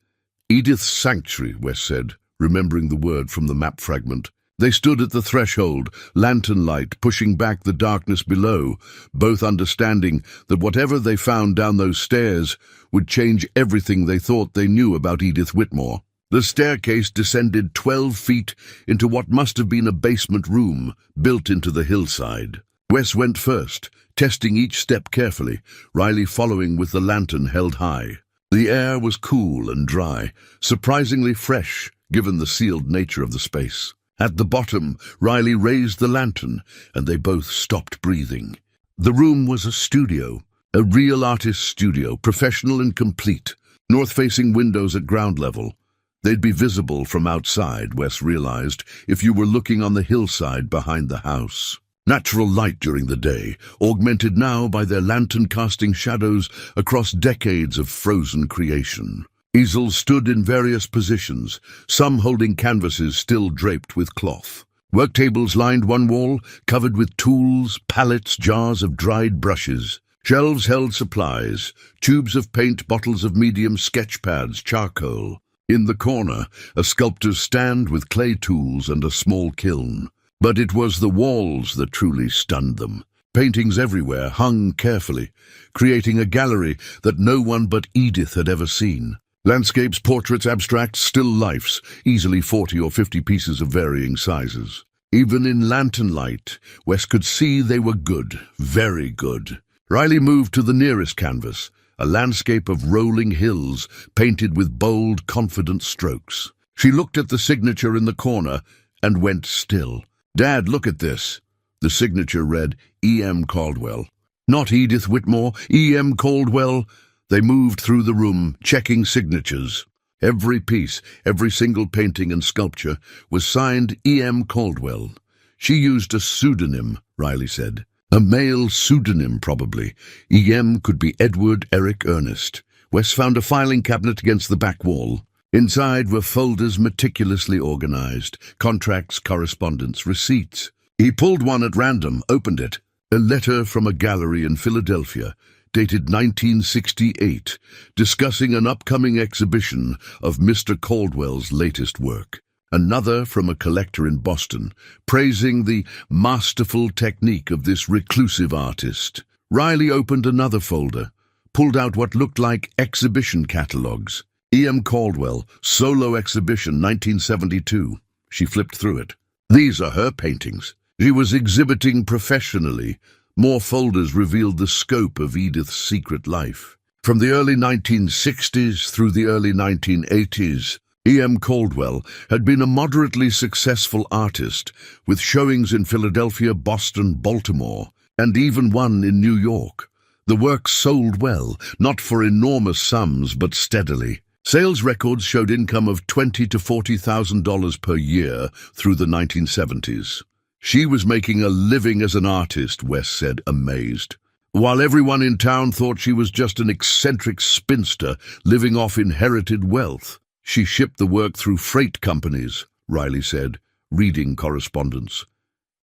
"Edith's sanctuary," Wes said, remembering the word from the map fragment. They stood at the threshold, lantern light pushing back the darkness below, both understanding that whatever they found down those stairs would change everything they thought they knew about Edith Whitmore. The staircase descended 12 feet into what must have been a basement room built into the hillside. Wes went first, testing each step carefully, Riley following with the lantern held high. The air was cool and dry, surprisingly fresh given the sealed nature of the space. At the bottom, Riley raised the lantern, and they both stopped breathing. The room was a studio, a real artist's studio, professional and complete, north-facing windows at ground level. They'd be visible from outside, Wes realized, if you were looking on the hillside behind the house. Natural light during the day, augmented now by their lantern-casting shadows across decades of frozen creation. Easels stood in various positions, some holding canvases still draped with cloth. Work tables lined one wall, covered with tools, pallets, jars of dried brushes. Shelves held supplies, tubes of paint, bottles of medium sketch pads, charcoal. In the corner, a sculptor's stand with clay tools and a small kiln. But it was the walls that truly stunned them. Paintings everywhere hung carefully, creating a gallery that no one but Edith had ever seen. Landscapes, portraits, abstracts, still lifes, easily 40 or 50 pieces of varying sizes. Even in lantern light, Wes could see they were good, very good. Riley moved to the nearest canvas, a landscape of rolling hills painted with bold, confident strokes. She looked at the signature in the corner and went still. "Dad, look at this." The signature read, E.M. Caldwell. Not Edith Whitmore, E.M. Caldwell. They moved through the room, checking signatures. Every piece, every single painting and sculpture was signed E.M. Caldwell. She used a pseudonym, Riley said. A male pseudonym, probably. E.M. could be Edward Eric Ernest. Wes found a filing cabinet against the back wall. Inside were folders meticulously organized, contracts, correspondence, receipts. He pulled one at random, opened it. A letter from a gallery in Philadelphia, dated 1968, discussing an upcoming exhibition of Mr. Caldwell's latest work. Another from a collector in Boston, praising the masterful technique of this reclusive artist. Riley opened another folder, pulled out what looked like exhibition catalogs. E.M. Caldwell, Solo Exhibition 1972. She flipped through it. These are her paintings. She was exhibiting professionally. More folders revealed the scope of Edith's secret life. From the early 1960s through the early 1980s, E.M. Caldwell had been a moderately successful artist, with showings in Philadelphia, Boston, Baltimore, and even one in New York. The work sold well, not for enormous sums, but steadily. Sales records showed income of $20,000 to $40,000 per year through the 1970s. She was making a living as an artist, Wes said, amazed. While everyone in town thought she was just an eccentric spinster living off inherited wealth. She shipped the work through freight companies, Riley said, reading correspondence.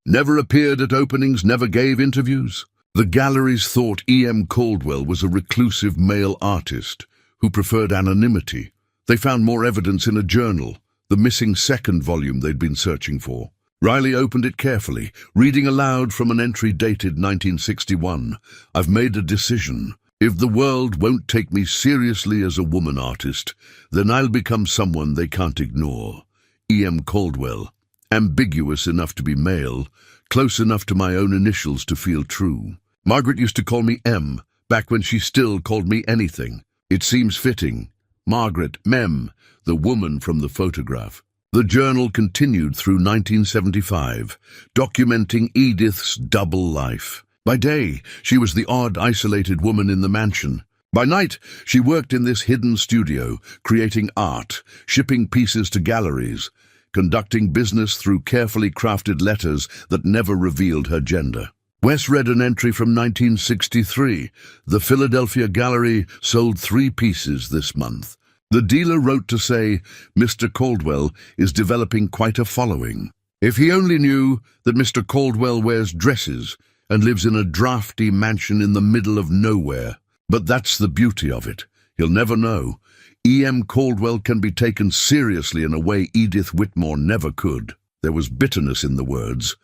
Never appeared at openings, never gave interviews. The galleries thought E.M. Caldwell was a reclusive male artist who preferred anonymity. They found more evidence in a journal, the missing second volume they'd been searching for. Riley opened it carefully, reading aloud from an entry dated 1961. "I've made a decision. If the world won't take me seriously as a woman artist, then I'll become someone they can't ignore. E.M. Caldwell. Ambiguous enough to be male, close enough to my own initials to feel true. Margaret used to call me M, back when she still called me anything. It seems fitting. Margaret, Mem, the woman from the photograph." The journal continued through 1975, documenting Edith's double life. By day, she was the odd, isolated woman in the mansion. By night, she worked in this hidden studio, creating art, shipping pieces to galleries, conducting business through carefully crafted letters that never revealed her gender. Wes read an entry from 1963. The Philadelphia Gallery sold 3 pieces this month. The dealer wrote to say, "Mr. Caldwell is developing quite a following. If he only knew that Mr. Caldwell wears dresses and lives in a drafty mansion in the middle of nowhere. But that's the beauty of it. He'll never know. E.M. Caldwell can be taken seriously in a way Edith Whitmore never could." There was bitterness in the words,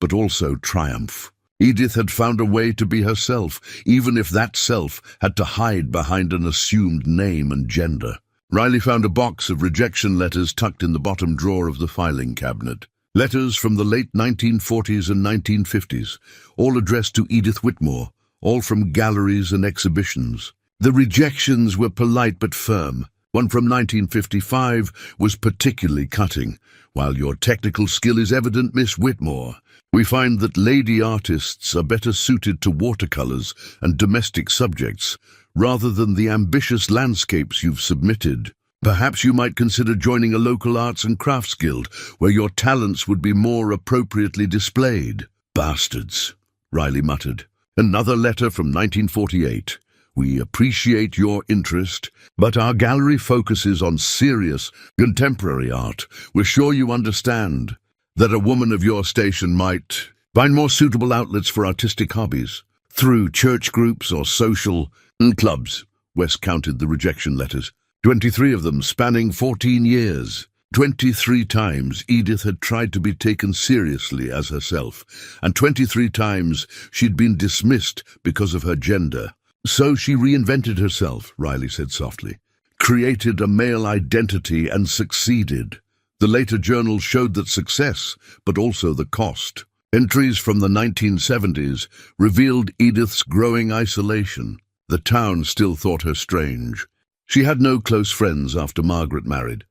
but also triumph. Edith had found a way to be herself, even if that self had to hide behind an assumed name and gender. Riley found a box of rejection letters tucked in the bottom drawer of the filing cabinet. Letters from the late 1940s and 1950s, all addressed to Edith Whitmore, all from galleries and exhibitions. The rejections were polite but firm. One from 1955 was particularly cutting. "While your technical skill is evident, Miss Whitmore, we find that lady artists are better suited to watercolors and domestic subjects, rather than the ambitious landscapes you've submitted. Perhaps you might consider joining a local arts and crafts guild, where your talents would be more appropriately displayed." "Bastards," Riley muttered. Another letter from 1948. "We appreciate your interest, but our gallery focuses on serious, contemporary art. We're sure you understand that a woman of your station might find more suitable outlets for artistic hobbies through church groups or social clubs." Wes counted the rejection letters. 23 of them spanning 14 years. 23 times Edith had tried to be taken seriously as herself, and 23 times she'd been dismissed because of her gender. "So she reinvented herself," Riley said softly, "created a male identity and succeeded. The later journals showed that success, but also the cost. Entries from the 1970s revealed Edith's growing isolation. The town still thought her strange. She had no close friends after Margaret married.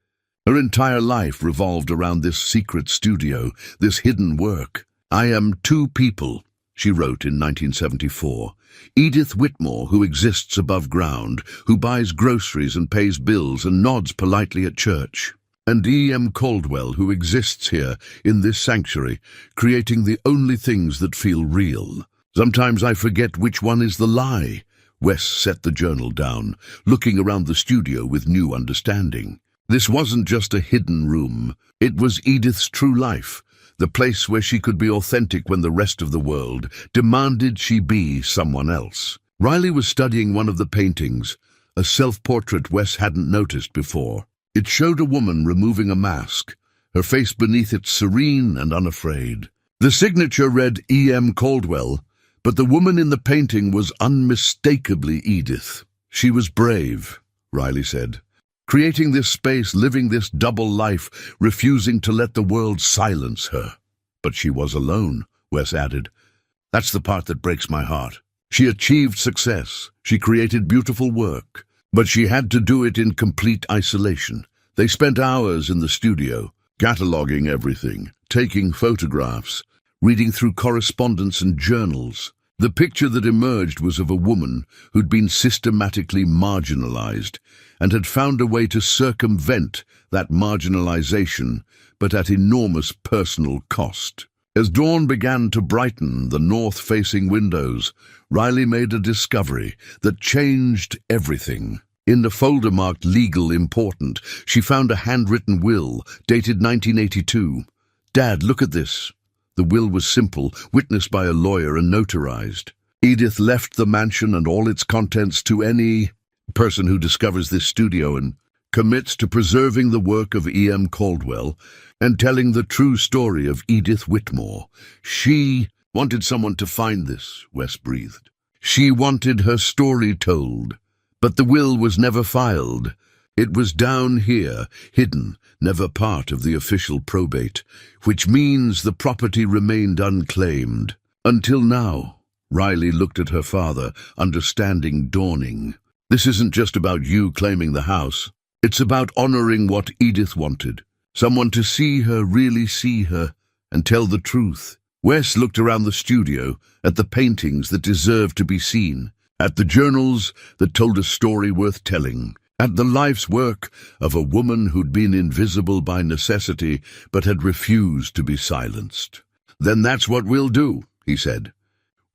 Her entire life revolved around this secret studio, this hidden work. "I am two people," she wrote in 1974. "Edith Whitmore, who exists above ground, who buys groceries and pays bills and nods politely at church. And E.M. Caldwell, who exists here in this sanctuary, creating the only things that feel real. Sometimes I forget which one is the lie." Wes set the journal down, looking around the studio with new understanding. This wasn't just a hidden room. It was Edith's true life, the place where she could be authentic when the rest of the world demanded she be someone else. Riley was studying one of the paintings, a self-portrait Wes hadn't noticed before. It showed a woman removing a mask, her face beneath it serene and unafraid. The signature read E.M. Caldwell, but the woman in the painting was unmistakably Edith. She was brave, Riley said, creating this space, living this double life, refusing to let the world silence her. "But she was alone," Wes added. "That's the part that breaks my heart. She achieved success. She created beautiful work. But she had to do it in complete isolation. They spent hours in the studio, cataloging everything, taking photographs, reading through correspondence and journals. The picture that emerged was of a woman who'd been systematically marginalized and had found a way to circumvent that marginalization, but at enormous personal cost. As dawn began to brighten the north-facing windows, Riley made a discovery that changed everything. In the folder marked Legal Important, she found a handwritten will, dated 1982. "Dad, look at this." The will was simple, witnessed by a lawyer and notarized. "Edith left the mansion and all its contents to any person who discovers this studio and commits to preserving the work of E.M. Caldwell and telling the true story of Edith Whitmore." She wanted someone to find this, Wes breathed. She wanted her story told. But the will was never filed. It was down here, hidden, never part of the official probate, which means the property remained unclaimed. Until now. Riley looked at her father, understanding dawning. "This isn't just about you claiming the house. It's about honoring what Edith wanted. Someone to see her, really see her, and tell the truth." Wes looked around the studio, at the paintings that deserved to be seen, at the journals that told a story worth telling, at the life's work of a woman who'd been invisible by necessity but had refused to be silenced. "Then that's what we'll do," he said.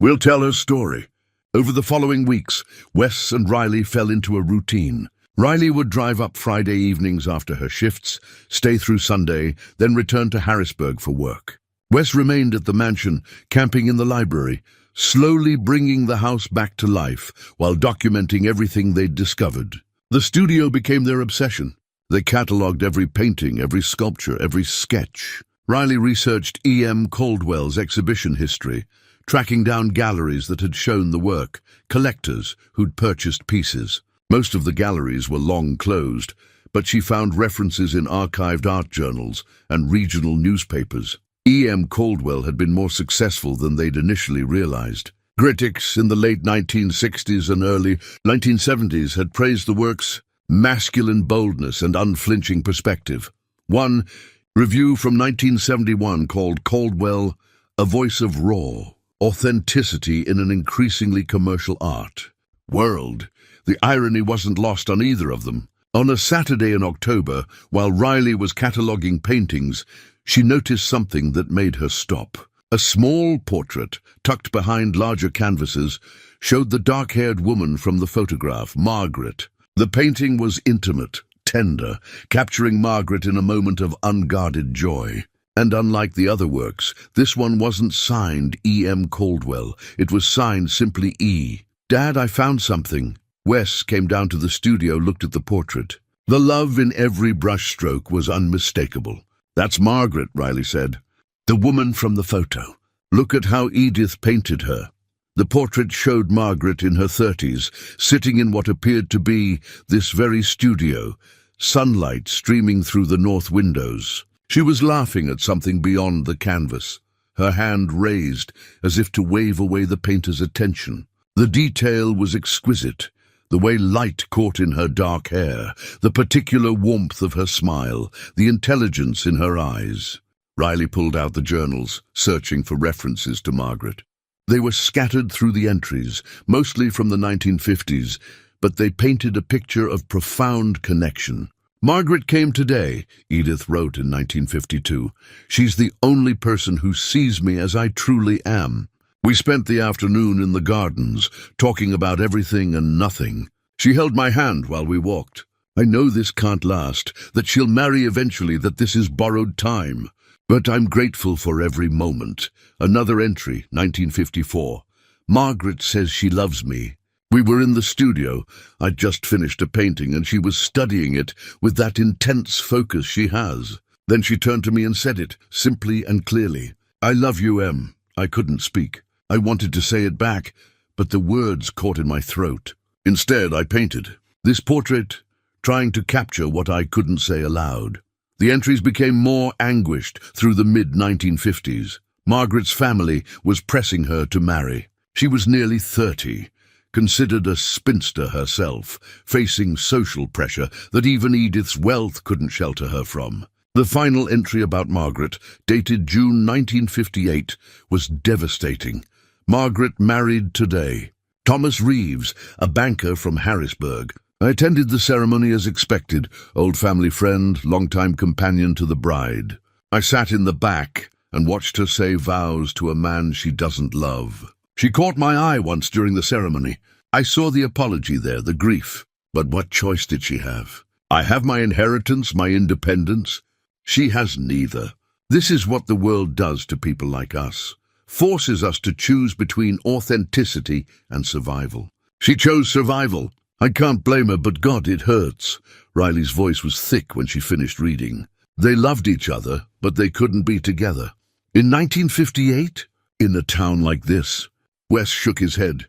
"We'll tell her story." Over the following weeks, Wes and Riley fell into a routine. Riley would drive up Friday evenings after her shifts, stay through Sunday, then return to Harrisburg for work. Wes remained at the mansion, camping in the library, slowly bringing the house back to life while documenting everything they'd discovered. The studio became their obsession. They catalogued every painting, every sculpture, every sketch. Riley researched E.M. Caldwell's exhibition history, tracking down galleries that had shown the work, collectors who'd purchased pieces. Most of the galleries were long closed, but she found references in archived art journals and regional newspapers. E.M. Caldwell had been more successful than they'd initially realized. Critics in the late 1960s and early 1970s had praised the work's masculine boldness and unflinching perspective. One review from 1971 called Caldwell a voice of raw authenticity in an increasingly commercial art world. The irony wasn't lost on either of them. On a Saturday in October, while Riley was cataloguing paintings, she noticed something that made her stop. A small portrait, tucked behind larger canvases, showed the dark-haired woman from the photograph, Margaret. The painting was intimate, tender, capturing Margaret in a moment of unguarded joy. And unlike the other works, this one wasn't signed E.M. Caldwell. It was signed simply E. "Dad, I found something." Wes came down to the studio, looked at the portrait. The love in every brushstroke was unmistakable. "That's Margaret," Riley said. "The woman from the photo. Look at how Edith painted her." The portrait showed Margaret in her 30s, sitting in what appeared to be this very studio, sunlight streaming through the north windows. She was laughing at something beyond the canvas, her hand raised as if to wave away the painter's attention. The detail was exquisite. The way light caught in her dark hair, the particular warmth of her smile, the intelligence in her eyes. Riley pulled out the journals, searching for references to Margaret. They were scattered through the entries, mostly from the 1950s, but they painted a picture of profound connection. "Margaret came today," Edith wrote in 1952. "She's the only person who sees me as I truly am. We spent the afternoon in the gardens, talking about everything and nothing. She held my hand while we walked. I know this can't last, that she'll marry eventually, that this is borrowed time. But I'm grateful for every moment." Another entry, 1954. "Margaret says she loves me. We were in the studio. I'd just finished a painting and she was studying it with that intense focus she has. Then she turned to me and said it, simply and clearly. 'I love you, Em.' I couldn't speak. I wanted to say it back, but the words caught in my throat. Instead, I painted this portrait, trying to capture what I couldn't say aloud." The entries became more anguished through the mid-1950s. Margaret's family was pressing her to marry. She was nearly 30, considered a spinster herself, facing social pressure that even Edith's wealth couldn't shelter her from. The final entry about Margaret, dated June 1958, was devastating. "Margaret married today. Thomas Reeves, a banker from Harrisburg. I attended the ceremony as expected, old family friend, longtime companion to the bride. I sat in the back and watched her say vows to a man she doesn't love. She caught my eye once during the ceremony. I saw the apology there, the grief. But what choice did she have? I have my inheritance, my independence. She has neither. This is what the world does to people like us. Forces us to choose between authenticity and survival. She chose survival. I can't blame her, but God, it hurts." Riley's voice was thick when she finished reading. They loved each other, but they couldn't be together. In 1958? In a town like this? Wes shook his head.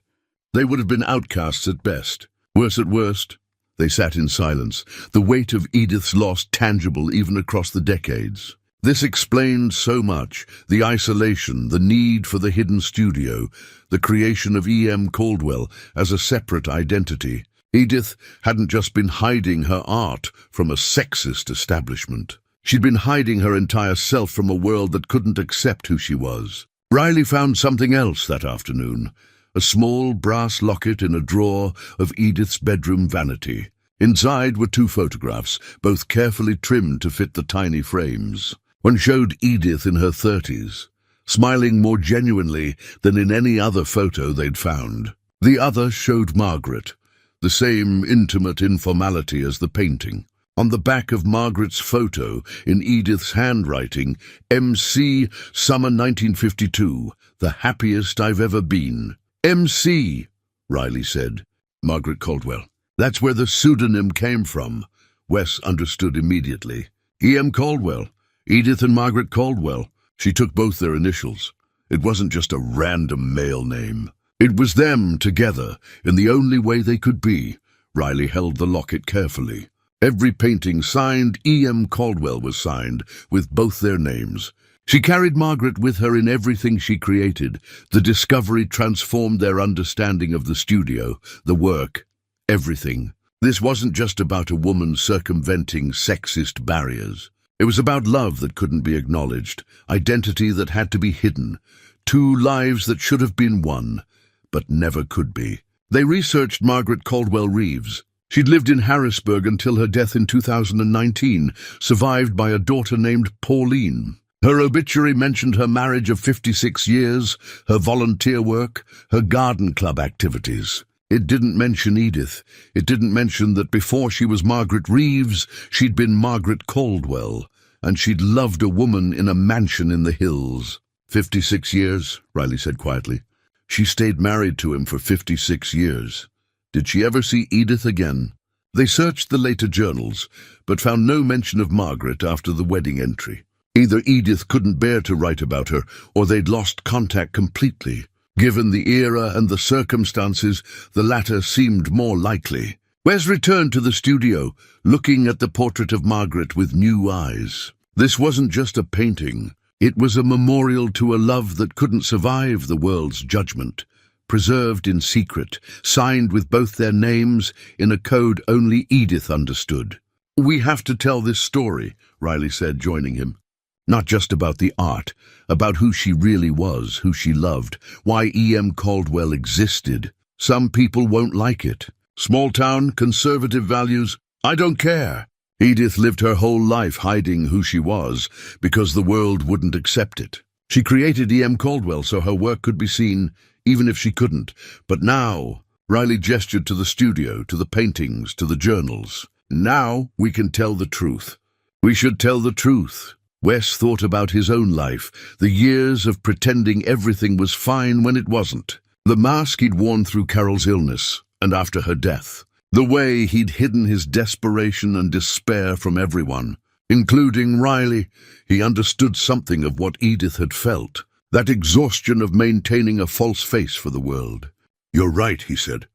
They would have been outcasts at best. Worse at worst. They sat in silence, the weight of Edith's loss tangible even across the decades. This explained so much: the isolation, the need for the hidden studio, the creation of E.M. Caldwell as a separate identity. Edith hadn't just been hiding her art from a sexist establishment. She'd been hiding her entire self from a world that couldn't accept who she was. Riley found something else that afternoon. A small brass locket in a drawer of Edith's bedroom vanity. Inside were 2 photographs, both carefully trimmed to fit the tiny frames. One showed Edith in her 30s, smiling more genuinely than in any other photo they'd found. The other showed Margaret, the same intimate informality as the painting. On the back of Margaret's photo, in Edith's handwriting, MC, summer 1952, the happiest I've ever been. MC, Riley said. Margaret Caldwell. That's where the pseudonym came from. Wes understood immediately. E.M. Caldwell. Edith and Margaret Caldwell. She took both their initials. It wasn't just a random male name. It was them together, in the only way they could be. Riley held the locket carefully. Every painting signed E.M. Caldwell was signed, with both their names. She carried Margaret with her in everything she created. The discovery transformed their understanding of the studio, the work, everything. This wasn't just about a woman circumventing sexist barriers. It was about love that couldn't be acknowledged, identity that had to be hidden, two lives that should have been one, but never could be. They researched Margaret Caldwell Reeves. She'd lived in Harrisburg until her death in 2019, survived by a daughter named Pauline. Her obituary mentioned her marriage of 56 years, her volunteer work, her garden club activities. It didn't mention Edith. It didn't mention that before she was Margaret Reeves, she'd been Margaret Caldwell, and she'd loved a woman in a mansion in the hills. 56 years, Riley said quietly. She stayed married to him for 56 years. Did she ever see Edith again? They searched the later journals, but found no mention of Margaret after the wedding entry. Either Edith couldn't bear to write about her, or they'd lost contact completely. Given the era and the circumstances, the latter seemed more likely. Wes returned to the studio, looking at the portrait of Margaret with new eyes. This wasn't just a painting. It was a memorial to a love that couldn't survive the world's judgment. Preserved in secret, signed with both their names in a code only Edith understood. We have to tell this story, Riley said, joining him. Not just about the art, about who she really was, who she loved, why E.M. Caldwell existed. Some people won't like it. Small town, conservative values, I don't care. Edith lived her whole life hiding who she was because the world wouldn't accept it. She created E.M. Caldwell so her work could be seen, even if she couldn't. But now, Riley gestured to the studio, to the paintings, to the journals. Now we can tell the truth. We should tell the truth. Wes thought about his own life, the years of pretending everything was fine when it wasn't. The mask he'd worn through Carol's illness and after her death. The way he'd hidden his desperation and despair from everyone, including Riley. He understood something of what Edith had felt. That exhaustion of maintaining a false face for the world. You're right, he said.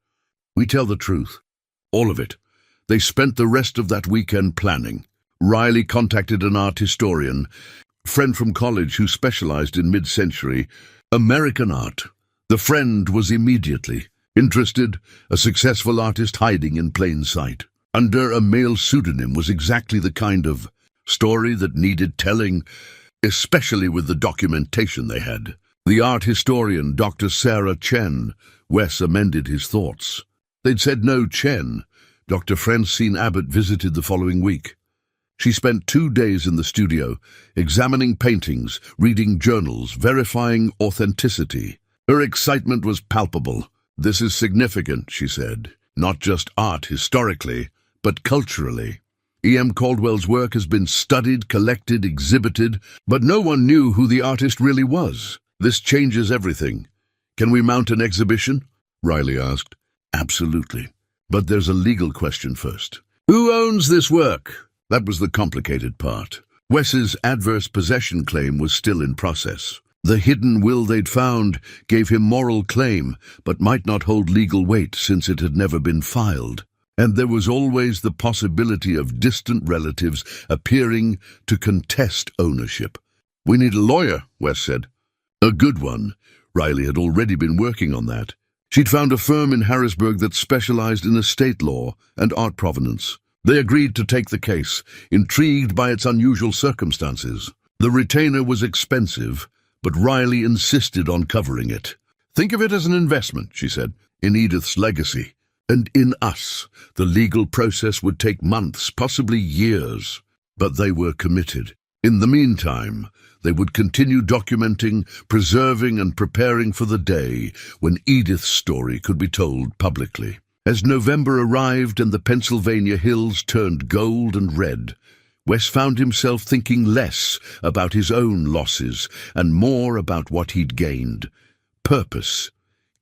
We tell the truth. All of it. They spent the rest of that weekend planning. Riley contacted an art historian, friend from college who specialized in mid-century American art. The friend was immediately interested, a successful artist hiding in plain sight. Under a male pseudonym was exactly the kind of story that needed telling, especially with the documentation they had. The art historian, Dr. Sarah Chen. Wes amended his thoughts. They'd said no Chen. Dr. Francine Abbott visited the following week. She spent 2 days in the studio, examining paintings, reading journals, verifying authenticity. Her excitement was palpable. This is significant, she said. Not just art historically, but culturally. E.M. Caldwell's work has been studied, collected, exhibited, but no one knew who the artist really was. This changes everything. Can we mount an exhibition? Riley asked. Absolutely. But there's a legal question first. Who owns this work? That was the complicated part. Wes's adverse possession claim was still in process. The hidden will they'd found gave him moral claim, but might not hold legal weight since it had never been filed. And there was always the possibility of distant relatives appearing to contest ownership. We need a lawyer, Wes said. A good one. Riley had already been working on that. She'd found a firm in Harrisburg that specialized in estate law and art provenance. They agreed to take the case, intrigued by its unusual circumstances. The retainer was expensive, but Riley insisted on covering it. Think of it as an investment, she said, in Edith's legacy. And in us. The legal process would take months, possibly years. But they were committed. In the meantime, they would continue documenting, preserving and preparing for the day when Edith's story could be told publicly. As November arrived and the Pennsylvania hills turned gold and red, Wes found himself thinking less about his own losses and more about what he'd gained. Purpose,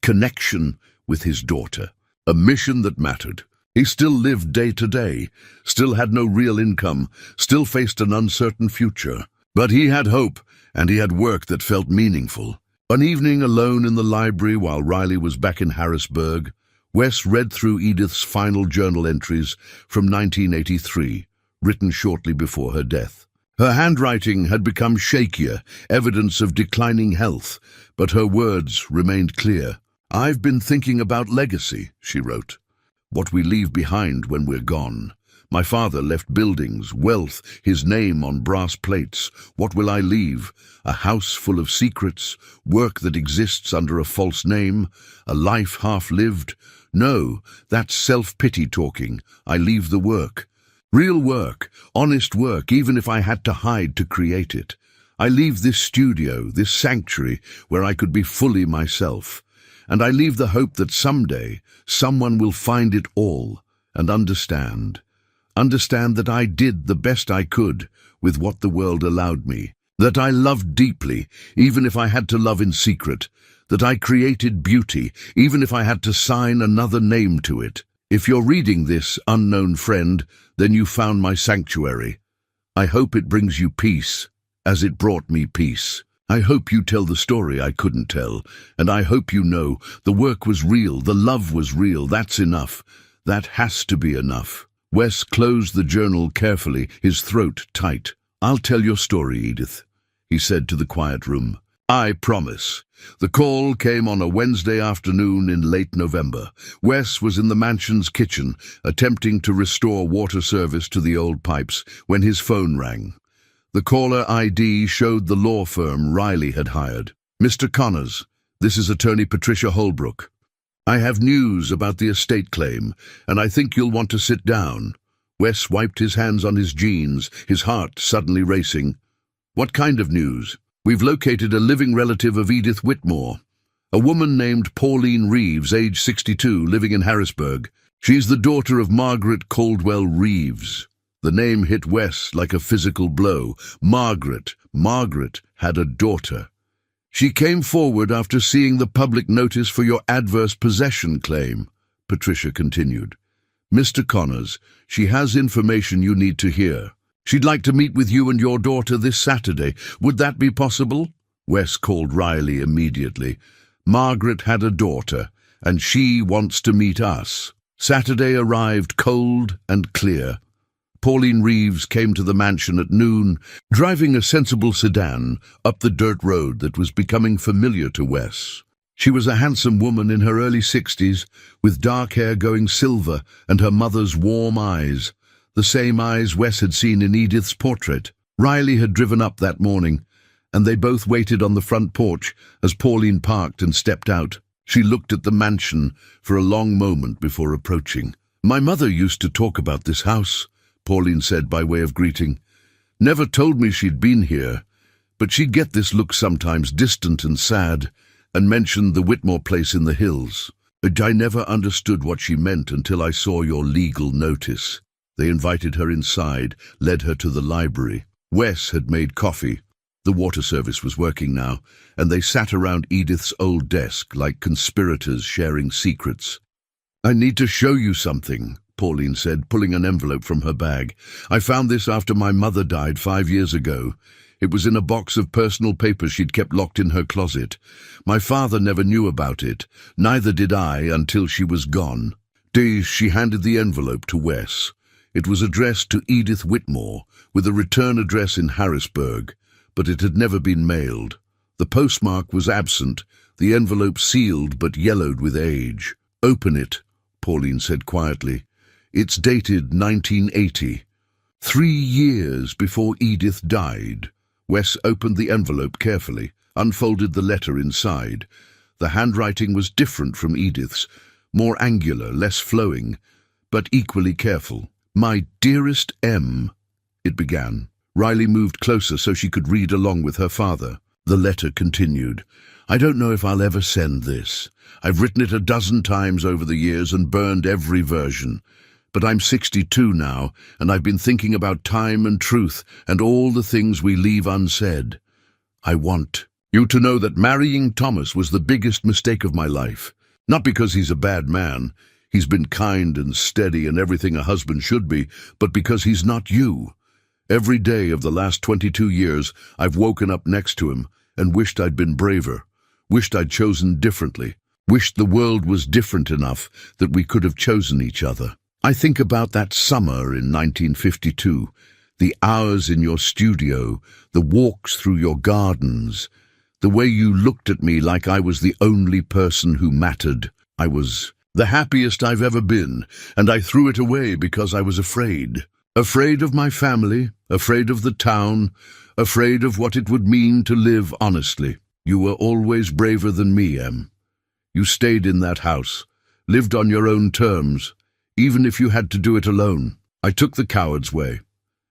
connection with his daughter, a mission that mattered. He still lived day to day, still had no real income, still faced an uncertain future. But he had hope, and he had work that felt meaningful. One evening, alone in the library while Riley was back in Harrisburg, Wes read through Edith's final journal entries from 1983, written shortly before her death. Her handwriting had become shakier, evidence of declining health, but her words remained clear. "I've been thinking about legacy," she wrote. "What we leave behind when we're gone. My father left buildings, wealth, his name on brass plates. What will I leave? A house full of secrets, work that exists under a false name, a life half-lived? No, that's self-pity talking. I leave the work. Real work, honest work, even if I had to hide to create it. I leave this studio, this sanctuary, where I could be fully myself. And I leave the hope that someday someone will find it all and understand. Understand that I did the best I could with what the world allowed me, that I loved deeply, even if I had to love in secret, that I created beauty, even if I had to sign another name to it. If you're reading this, unknown friend, then you found my sanctuary. I hope it brings you peace, as it brought me peace. I hope you tell the story I couldn't tell, and I hope you know the work was real, the love was real. That's enough. That has to be enough." Wes closed the journal carefully, his throat tight. "I'll tell your story, Edith," he said to the quiet room. "I promise." The call came on a Wednesday afternoon in late November. Wes was in the mansion's kitchen, attempting to restore water service to the old pipes, when his phone rang. The caller ID showed the law firm Riley had hired. "Mr. Connors, this is attorney Patricia Holbrook. I have news about the estate claim, and I think you'll want to sit down." Wes wiped his hands on his jeans, his heart suddenly racing. "What kind of news?" "We've located a living relative of Edith Whitmore, a woman named Pauline Reeves, age 62, living in Harrisburg. She's the daughter of Margaret Caldwell Reeves." The name hit Wes like a physical blow. Margaret had a daughter. "She came forward after seeing the public notice for your adverse possession claim," Patricia continued. "Mr. Connors, she has information you need to hear. She'd like to meet with you and your daughter this Saturday. Would that be possible?" Wes called Riley immediately. "Margaret had a daughter, and she wants to meet us." Saturday arrived cold and clear. Pauline Reeves came to the mansion at noon, driving a sensible sedan up the dirt road that was becoming familiar to Wes. She was a handsome woman in her early 60s, with dark hair going silver and her mother's warm eyes, the same eyes Wes had seen in Edith's portrait. Riley had driven up that morning, and they both waited on the front porch as Pauline parked and stepped out. She looked at the mansion for a long moment before approaching. "My mother used to talk about this house," Pauline said by way of greeting. "Never told me she'd been here, but she'd get this look sometimes, distant and sad, and mentioned the Whitmore place in the hills. I never understood what she meant until I saw your legal notice." They invited her inside, led her to the library. Wes had made coffee. The water service was working now, and they sat around Edith's old desk like conspirators sharing secrets. "I need to show you something," Pauline said, pulling an envelope from her bag. "I found this after my mother died 5 years ago. It was in a box of personal papers she'd kept locked in her closet. My father never knew about it. Neither did I until she was gone." She handed the envelope to Wes. It was addressed to Edith Whitmore, with a return address in Harrisburg, but it had never been mailed. The postmark was absent, the envelope sealed but yellowed with age. "Open it," Pauline said quietly. "It's dated 1980, 3 years before Edith died." Wes opened the envelope carefully, unfolded the letter inside. The handwriting was different from Edith's, more angular, less flowing, but equally careful. "My dearest M," it began. Riley moved closer so she could read along with her father. The letter continued. I don't know if I'll ever send this. I've written it a dozen times over the years and burned every version. But I'm 62 now, and I've been thinking about time and truth and all the things we leave unsaid. I want you to know that marrying Thomas was the biggest mistake of my life. Not because he's a bad man. He's been kind and steady and everything a husband should be, but because he's not you. Every day of the last 22 years, I've woken up next to him and wished I'd been braver, wished I'd chosen differently, wished the world was different enough that we could have chosen each other. I think about that summer in 1952, the hours in your studio, the walks through your gardens, the way you looked at me like I was the only person who mattered. I was the happiest I've ever been, and I threw it away because I was afraid. Afraid of my family, afraid of the town, afraid of what it would mean to live honestly. You were always braver than me, Em. You stayed in that house, lived on your own terms, even if you had to do it alone. I took the coward's way.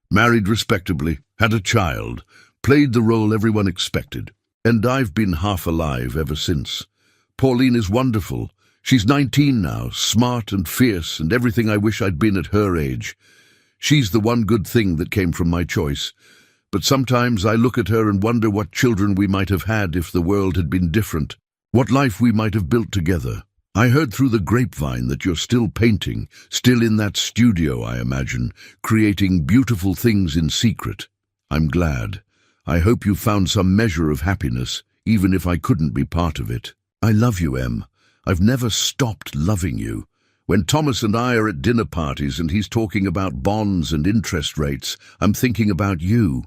Married respectably, had a child, played the role everyone expected. And I've been half alive ever since. Pauline is wonderful. She's 19 now, smart and fierce and everything I wish I'd been at her age. She's the one good thing that came from my choice. But sometimes I look at her and wonder what children we might have had if the world had been different, what life we might have built together. I heard through the grapevine that you're still painting, still in that studio, I imagine, creating beautiful things in secret. I'm glad. I hope you found some measure of happiness, even if I couldn't be part of it. I love you, Em. I've never stopped loving you. When Thomas and I are at dinner parties and he's talking about bonds and interest rates, I'm thinking about you.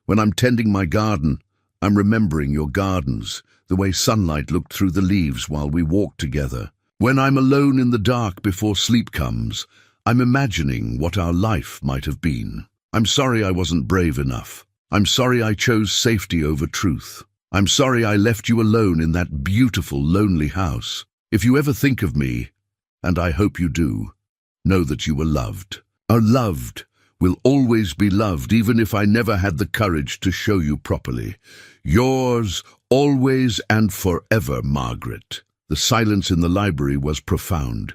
When I'm tending my garden, I'm remembering your gardens, the way sunlight looked through the leaves while we walked together. When I'm alone in the dark before sleep comes, I'm imagining what our life might have been. I'm sorry I wasn't brave enough. I'm sorry I chose safety over truth. I'm sorry I left you alone in that beautiful, lonely house. If you ever think of me, and I hope you do, know that you were loved. Are loved, will always be loved, even if I never had the courage to show you properly. Yours, always and forever, Margaret. The silence in the library was profound.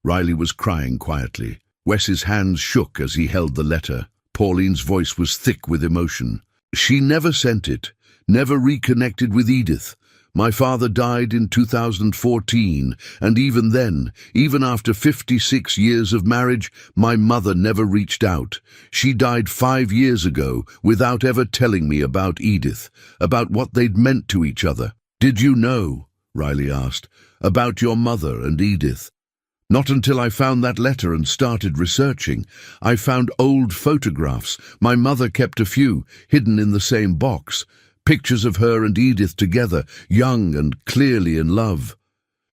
Riley was crying quietly. Wes's hands shook as he held the letter. Pauline's voice was thick with emotion. She never sent it, never reconnected with Edith. My father died in 2014, and even then, even after 56 years of marriage, my mother never reached out. She died 5 years ago without ever telling me about Edith, about what they'd meant to each other. Did you know, Riley asked, about your mother and Edith? Not until I found that letter and started researching. I found old photographs. My mother kept a few, hidden in the same box. Pictures of her and Edith together, young and clearly in love.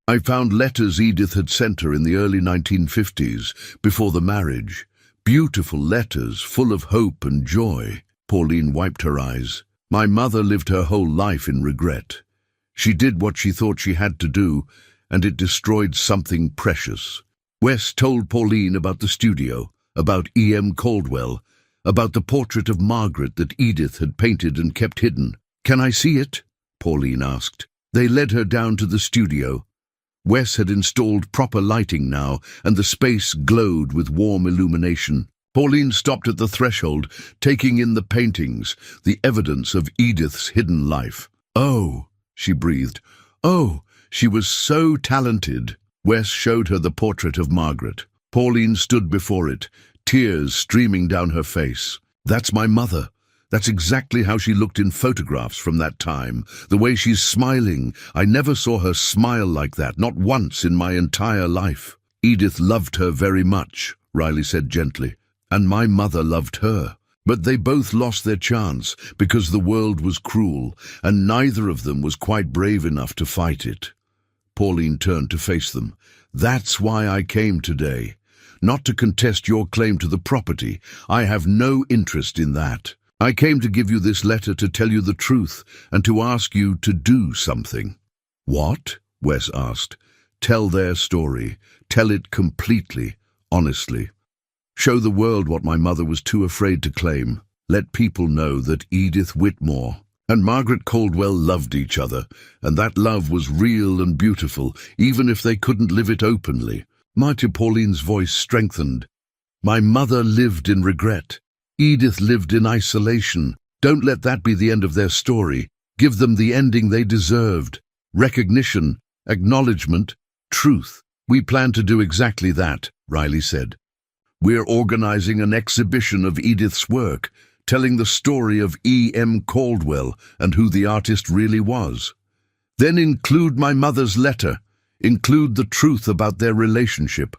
I found letters Edith had sent her in the early 1950s, before the marriage. Beautiful letters, full of hope and joy. Pauline wiped her eyes. My mother lived her whole life in regret. She did what she thought she had to do, and it destroyed something precious. Wes told Pauline about the studio, about E.M. Caldwell, about the portrait of Margaret that Edith had painted and kept hidden. Can I see it? Pauline asked. They led her down to the studio. Wes had installed proper lighting now, and the space glowed with warm illumination. Pauline stopped at the threshold, taking in the paintings, the evidence of Edith's hidden life. Oh, she breathed. Oh, she was so talented. Wes showed her the portrait of Margaret. Pauline stood before it, tears streaming down her face. That's my mother. That's exactly how she looked in photographs from that time. The way she's smiling. I never saw her smile like that, not once in my entire life. Edith loved her very much, Riley said gently, and my mother loved her. But they both lost their chance because the world was cruel, and neither of them was quite brave enough to fight it. Pauline turned to face them. That's why I came today. Not to contest your claim to the property. I have no interest in that. I came to give you this letter to tell you the truth and to ask you to do something. What? Wes asked. Tell their story. Tell it completely, honestly. Show the world what my mother was too afraid to claim. Let people know that Edith Whitmore and Margaret Caldwell loved each other, and that love was real and beautiful, even if they couldn't live it openly. Pauline's voice strengthened. My mother lived in regret. Edith lived in isolation. Don't let that be the end of their story. Give them the ending they deserved. Recognition, acknowledgement, truth. We plan to do exactly that, Riley said. We're organizing an exhibition of Edith's work, telling the story of E.M. Caldwell and who the artist really was. Then include my mother's letter. Include the truth about their relationship.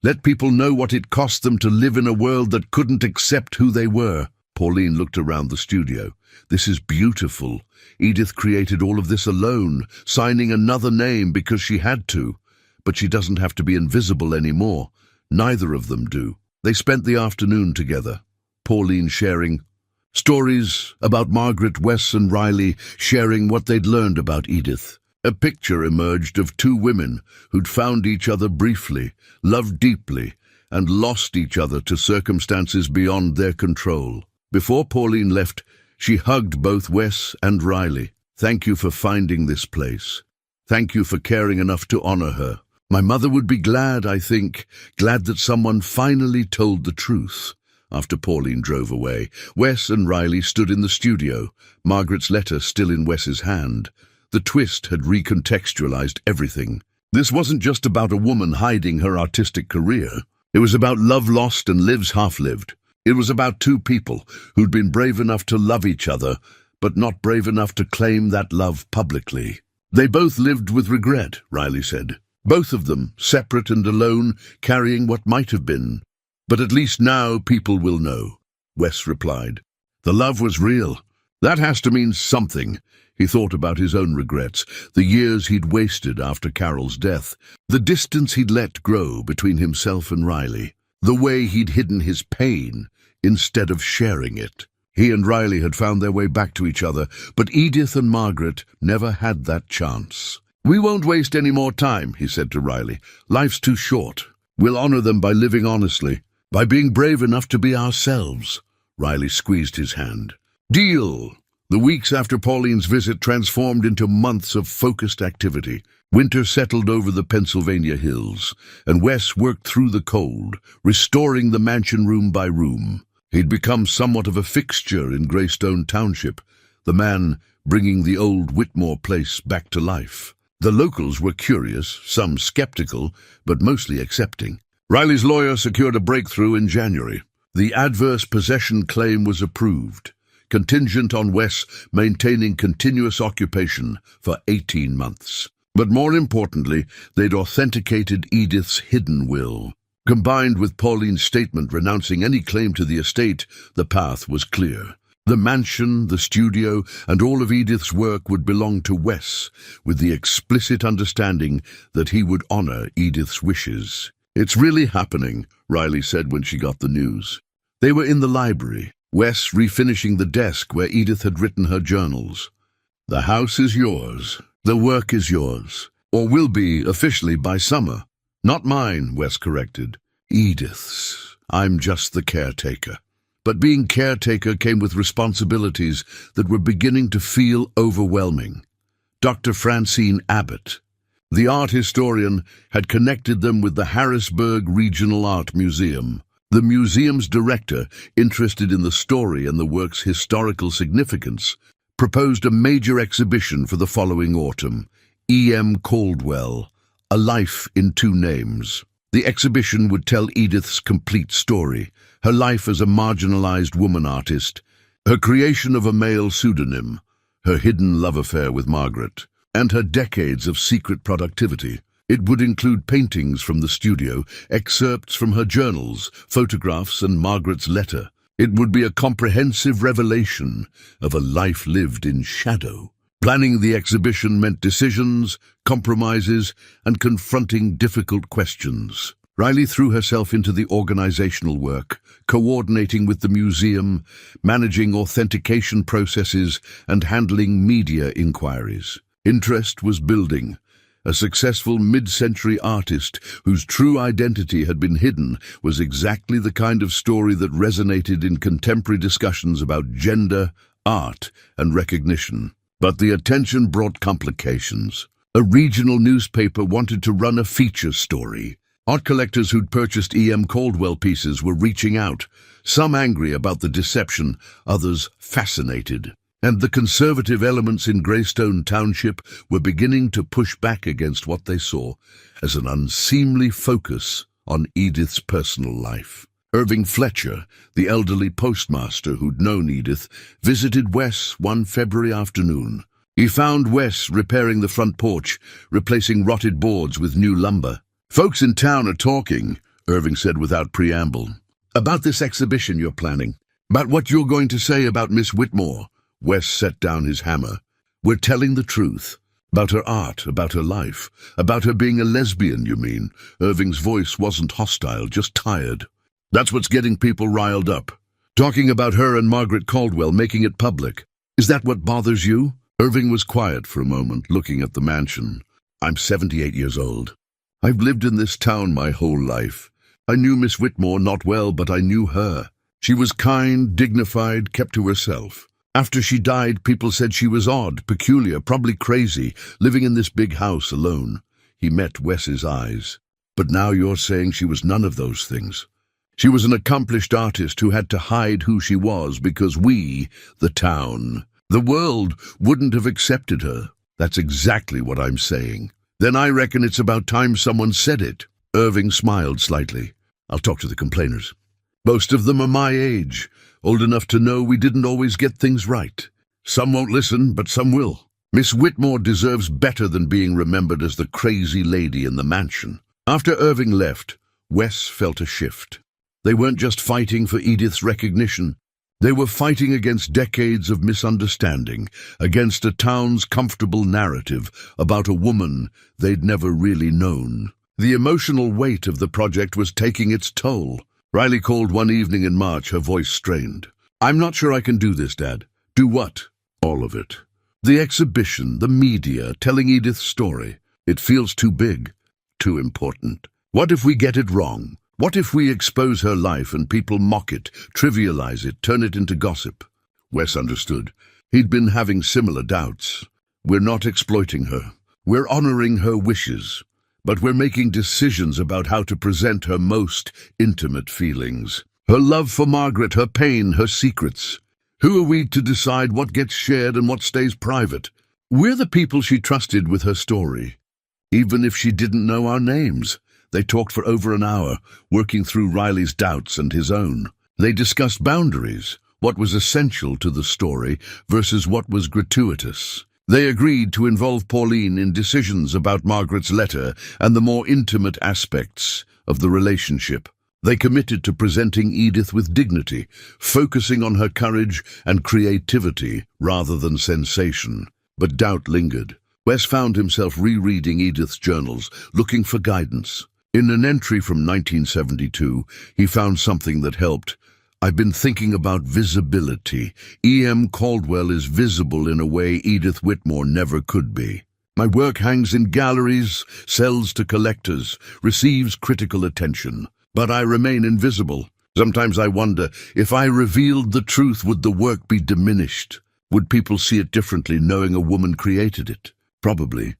Let people know what it cost them to live in a world that couldn't accept who they were. Pauline looked around the studio. This is beautiful. Edith created all of this alone, signing another name because she had to. But she doesn't have to be invisible anymore. Neither of them do. They spent the afternoon together. Pauline sharing stories about Margaret, Wes and Riley, sharing what they'd learned about Edith. A picture emerged of two women who'd found each other briefly, loved deeply, and lost each other to circumstances beyond their control. Before Pauline left, she hugged both Wes and Riley. Thank you for finding this place. Thank you for caring enough to honor her. My mother would be glad, I think, glad that someone finally told the truth. After Pauline drove away, Wes and Riley stood in the studio, Margaret's letter still in Wes's hand. The twist had recontextualized everything. This wasn't just about a woman hiding her artistic career. It was about love lost and lives half-lived. It was about two people who'd been brave enough to love each other, but not brave enough to claim that love publicly. They both lived with regret, Riley said. Both of them, separate and alone, carrying what might have been. But at least now people will know, Wes replied. The love was real. That has to mean something. He thought about his own regrets, the years he'd wasted after Carol's death, the distance he'd let grow between himself and Riley, the way he'd hidden his pain instead of sharing it. He and Riley had found their way back to each other, but Edith and Margaret never had that chance. We won't waste any more time, he said to Riley. Life's too short. We'll honor them by living honestly, by being brave enough to be ourselves. Riley squeezed his hand. Deal! The weeks after Pauline's visit transformed into months of focused activity. Winter settled over the Pennsylvania hills, and Wes worked through the cold, restoring the mansion room by room. He'd become somewhat of a fixture in Greystone Township, the man bringing the old Whitmore place back to life. The locals were curious, some skeptical, but mostly accepting. Riley's lawyer secured a breakthrough in January. The adverse possession claim was approved, contingent on Wes maintaining continuous occupation for 18 months. But more importantly, they'd authenticated Edith's hidden will. Combined with Pauline's statement renouncing any claim to the estate, the path was clear. The mansion, the studio, and all of Edith's work would belong to Wes, with the explicit understanding that he would honor Edith's wishes. It's really happening, Riley said when she got the news. They were in the library, Wes refinishing the desk where Edith had written her journals. The house is yours. The work is yours, or will be officially by summer. Not mine, Wes corrected. Edith's. I'm just the caretaker. But being caretaker came with responsibilities that were beginning to feel overwhelming. Dr. Francine Abbott, the art historian, had connected them with the Harrisburg Regional Art Museum. The museum's director, interested in the story and the work's historical significance, proposed a major exhibition for the following autumn, E.M. Caldwell, A Life in Two Names. The exhibition would tell Edith's complete story, her life as a marginalized woman artist, her creation of a male pseudonym, her hidden love affair with Margaret, and her decades of secret productivity. It would include paintings from the studio, excerpts from her journals, photographs, and Margaret's letter. It would be a comprehensive revelation of a life lived in shadow. Planning the exhibition meant decisions, compromises, and confronting difficult questions. Riley threw herself into the organizational work, coordinating with the museum, managing authentication processes, and handling media inquiries. Interest was building. A successful mid-century artist whose true identity had been hidden was exactly the kind of story that resonated in contemporary discussions about gender, art, and recognition. But the attention brought complications. A regional newspaper wanted to run a feature story. Art collectors who'd purchased E.M. Caldwell pieces were reaching out, some angry about the deception, others fascinated. And the conservative elements in Greystone Township were beginning to push back against what they saw as an unseemly focus on Edith's personal life. Irving Fletcher, the elderly postmaster who'd known Edith, visited Wes one February afternoon. He found Wes repairing the front porch, replacing rotted boards with new lumber. "Folks in town are talking," Irving said without preamble, "about this exhibition you're planning, about what you're going to say about Miss Whitmore." Wes set down his hammer. "We're telling the truth. About her art, about her life, about her being a lesbian, you mean?" Irving's voice wasn't hostile, just tired. "That's what's getting people riled up. Talking about her and Margaret Caldwell, making it public. Is that what bothers you?" Irving was quiet for a moment, looking at the mansion. "I'm 78 years old. I've lived in this town my whole life. I knew Miss Whitmore not well, but I knew her. She was kind, dignified, kept to herself. After she died, people said she was odd, peculiar, probably crazy, living in this big house alone." He met Wes's eyes. "But now you're saying she was none of those things. She was an accomplished artist who had to hide who she was because we, the town, the world, wouldn't have accepted her." "That's exactly what I'm saying." "Then I reckon it's about time someone said it." Irving smiled slightly. "I'll talk to the complainers. Most of them are my age, old enough to know we didn't always get things right. Some won't listen, but some will. Miss Whitmore deserves better than being remembered as the crazy lady in the mansion." After Irving left, Wes felt a shift. They weren't just fighting for Edith's recognition. They were fighting against decades of misunderstanding, against a town's comfortable narrative about a woman they'd never really known. The emotional weight of the project was taking its toll. Riley called one evening in March, her voice strained. "I'm not sure I can do this, Dad." "Do what?" "All of it. The exhibition, the media, telling Edith's story. It feels too big, too important. What if we get it wrong? What if we expose her life and people mock it, trivialize it, turn it into gossip?" Wes understood. He'd been having similar doubts. "We're not exploiting her. We're honoring her wishes. But we're making decisions about how to present her most intimate feelings. Her love for Margaret, her pain, her secrets. Who are we to decide what gets shared and what stays private? We're the people she trusted with her story, even if she didn't know our names." They talked for over an hour, working through Riley's doubts and his own. They discussed boundaries, what was essential to the story versus what was gratuitous. They agreed to involve Pauline in decisions about Margaret's letter and the more intimate aspects of the relationship. They committed to presenting Edith with dignity, focusing on her courage and creativity rather than sensation. But doubt lingered. Wes found himself rereading Edith's journals, looking for guidance. In an entry from 1972, he found something that helped. "I've been thinking about visibility. E.M. Caldwell is visible in a way Edith Whitmore never could be. My work hangs in galleries, sells to collectors, receives critical attention. But I remain invisible. Sometimes I wonder, if I revealed the truth, would the work be diminished? Would people see it differently knowing a woman created it? Probably.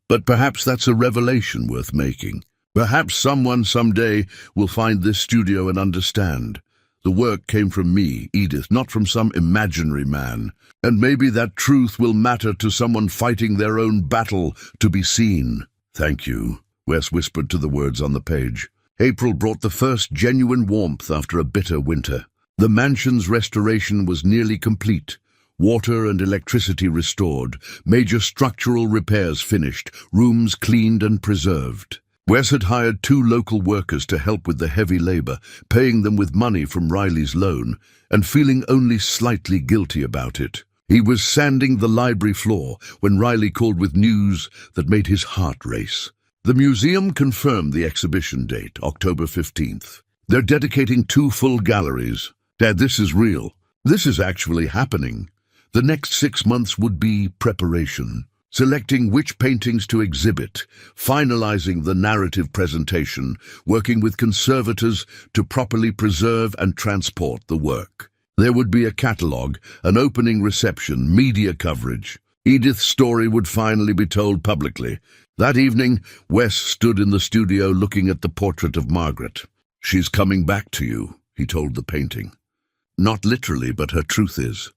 But perhaps that's a revelation worth making. Perhaps someone someday will find this studio and understand. The work came from me, Edith, not from some imaginary man. And maybe that truth will matter to someone fighting their own battle to be seen." "Thank you," Wes whispered to the words on the page. April brought the first genuine warmth after a bitter winter. The mansion's restoration was nearly complete. Water and electricity restored, major structural repairs finished, rooms cleaned and preserved. Wes had hired 2 local workers to help with the heavy labor, paying them with money from Riley's loan, and feeling only slightly guilty about it. He was sanding the library floor when Riley called with news that made his heart race. The museum confirmed the exhibition date, October 15th. "They're dedicating 2 full galleries. Dad, this is real. This is actually happening. The next 6 months would be preparation. Selecting which paintings to exhibit, finalizing the narrative presentation, working with conservators to properly preserve and transport the work." There would be a catalogue, an opening reception, media coverage. Edith's story would finally be told publicly. That evening, Wes stood in the studio looking at the portrait of Margaret. "She's coming back to you," he told the painting. "Not literally, but her truth is.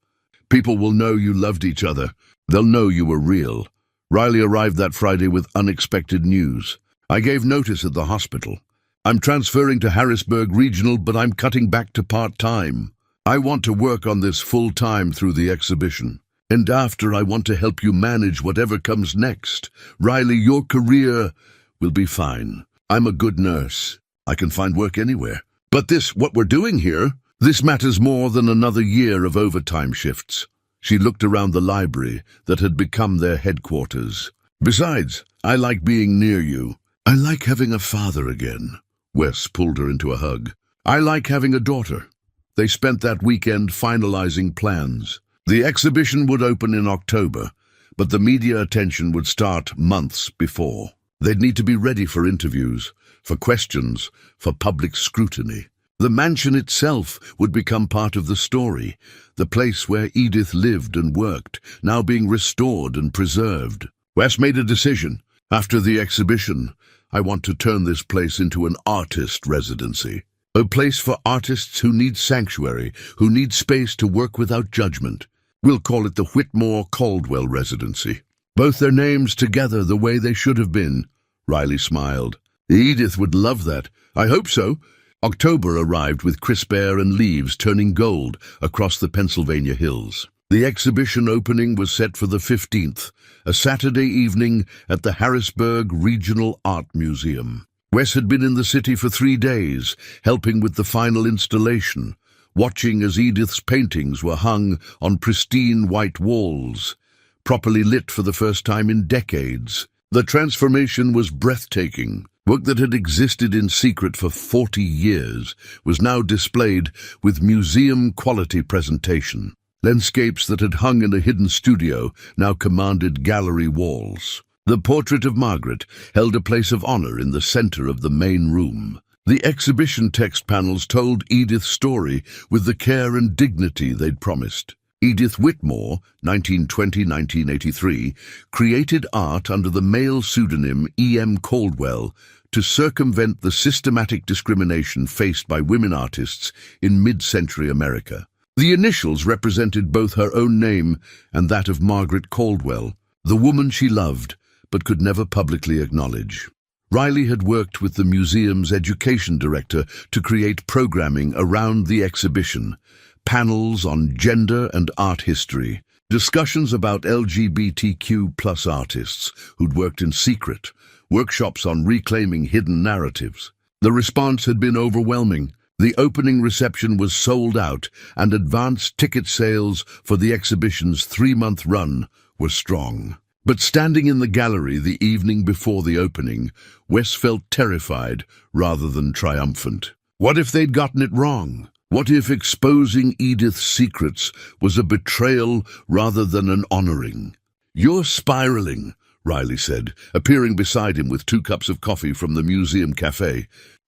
People will know you loved each other. They'll know you were real." Riley arrived that Friday with unexpected news. "I gave notice at the hospital. I'm transferring to Harrisburg Regional, but I'm cutting back to part-time. I want to work on this full-time through the exhibition. And after, I want to help you manage whatever comes next. Riley, your career will be fine. I'm a good nurse. I can find work anywhere. But what we're doing here, this matters more than another year of overtime shifts." She looked around the library that had become their headquarters. "Besides, I like being near you. I like having a father again." Wes pulled her into a hug. "I like having a daughter." They spent that weekend finalizing plans. The exhibition would open in October, but the media attention would start months before. They'd need to be ready for interviews, for questions, for public scrutiny. The mansion itself would become part of the story, the place where Edith lived and worked, now being restored and preserved. Wes made a decision. "After the exhibition, I want to turn this place into an artist residency. A place for artists who need sanctuary, who need space to work without judgment. We'll call it the Whitmore-Caldwell Residency. Both their names together the way they should have been." Riley smiled. "Edith would love that. I hope so." October arrived with crisp air and leaves turning gold across the Pennsylvania hills. The exhibition opening was set for the 15th, a Saturday evening at the Harrisburg Regional Art Museum. Wes had been in the city for 3 days, helping with the final installation, watching as Edith's paintings were hung on pristine white walls, properly lit for the first time in decades. The transformation was breathtaking. Work that had existed in secret for 40 years was now displayed with museum-quality presentation. Landscapes that had hung in a hidden studio now commanded gallery walls. The portrait of Margaret held a place of honor in the center of the main room. The exhibition text panels told Edith's story with the care and dignity they'd promised. Edith Whitmore, 1920-1983, created art under the male pseudonym E.M. Caldwell to circumvent the systematic discrimination faced by women artists in mid-century America. The initials represented both her own name and that of Margaret Caldwell, the woman she loved but could never publicly acknowledge. Riley had worked with the museum's education director to create programming around the exhibition, panels on gender and art history, discussions about LGBTQ+ artists who'd worked in secret, workshops on reclaiming hidden narratives. The response had been overwhelming. The opening reception was sold out, and advance ticket sales for the exhibition's 3-month run were strong. But standing in the gallery the evening before the opening, Wes felt terrified rather than triumphant. What if they'd gotten it wrong? What if exposing Edith's secrets was a betrayal rather than an honoring? "You're spiraling," Riley said, appearing beside him with 2 cups of coffee from the museum cafe.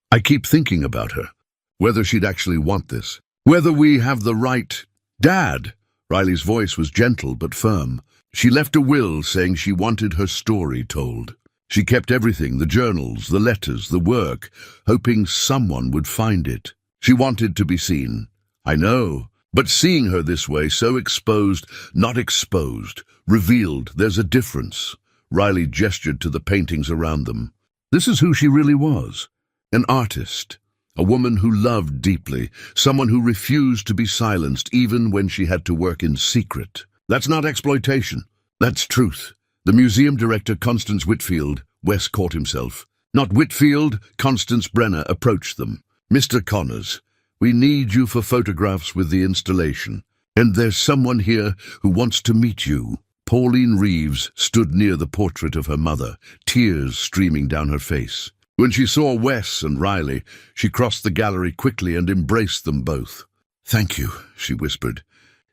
"I keep thinking about her. Whether she'd actually want this. Whether we have the right—" "Dad!" Riley's voice was gentle but firm. "She left a will saying she wanted her story told. She kept everything, the journals, the letters, the work, hoping someone would find it. She wanted to be seen. I know. But seeing her this way, so exposed, not exposed, revealed, there's a difference." Riley gestured to the paintings around them. "This is who she really was. An artist. A woman who loved deeply, someone who refused to be silenced even when she had to work in secret. That's not exploitation. That's truth." The museum director, Constance Whitfield, Wes caught himself. Not Whitfield, Constance Brenner approached them. "Mr. Connors, we need you for photographs with the installation. And there's someone here who wants to meet you." Pauline Reeves stood near the portrait of her mother, tears streaming down her face. When she saw Wes and Riley, she crossed the gallery quickly and embraced them both. "Thank you," she whispered.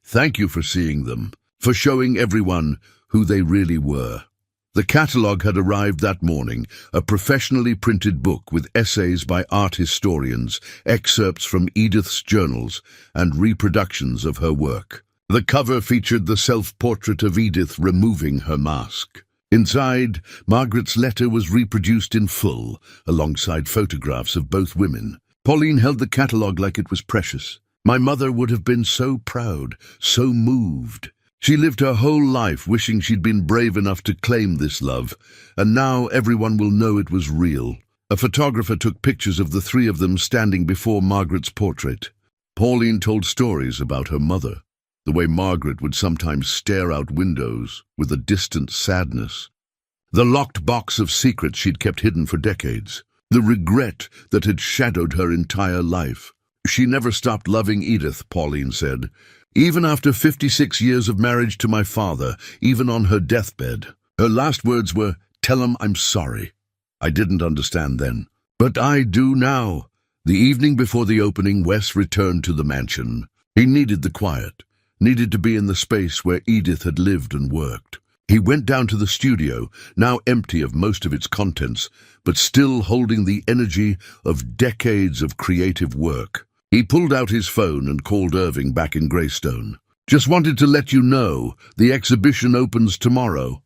"Thank you for seeing them, for showing everyone who they really were." The catalogue had arrived that morning, a professionally printed book with essays by art historians, excerpts from Edith's journals, and reproductions of her work. The cover featured the self-portrait of Edith removing her mask. Inside, Margaret's letter was reproduced in full, alongside photographs of both women. Pauline held the catalogue like it was precious. My mother would have been so proud, so moved. She lived her whole life wishing she'd been brave enough to claim this love, and now everyone will know it was real. A photographer took pictures of the three of them standing before Margaret's portrait. Pauline told stories about her mother, the way Margaret would sometimes stare out windows with a distant sadness, the locked box of secrets she'd kept hidden for decades, the regret that had shadowed her entire life. She never stopped loving Edith, Pauline said. Even after 56 years of marriage to my father, even on her deathbed. Her last words were, "Tell him I'm sorry." I didn't understand then, but I do now. The evening before the opening, Wes returned to the mansion. He needed the quiet, needed to be in the space where Edith had lived and worked. He went down to the studio, now empty of most of its contents, but still holding the energy of decades of creative work. He pulled out his phone and called Irving back in Greystone. "Just wanted to let you know, the exhibition opens tomorrow."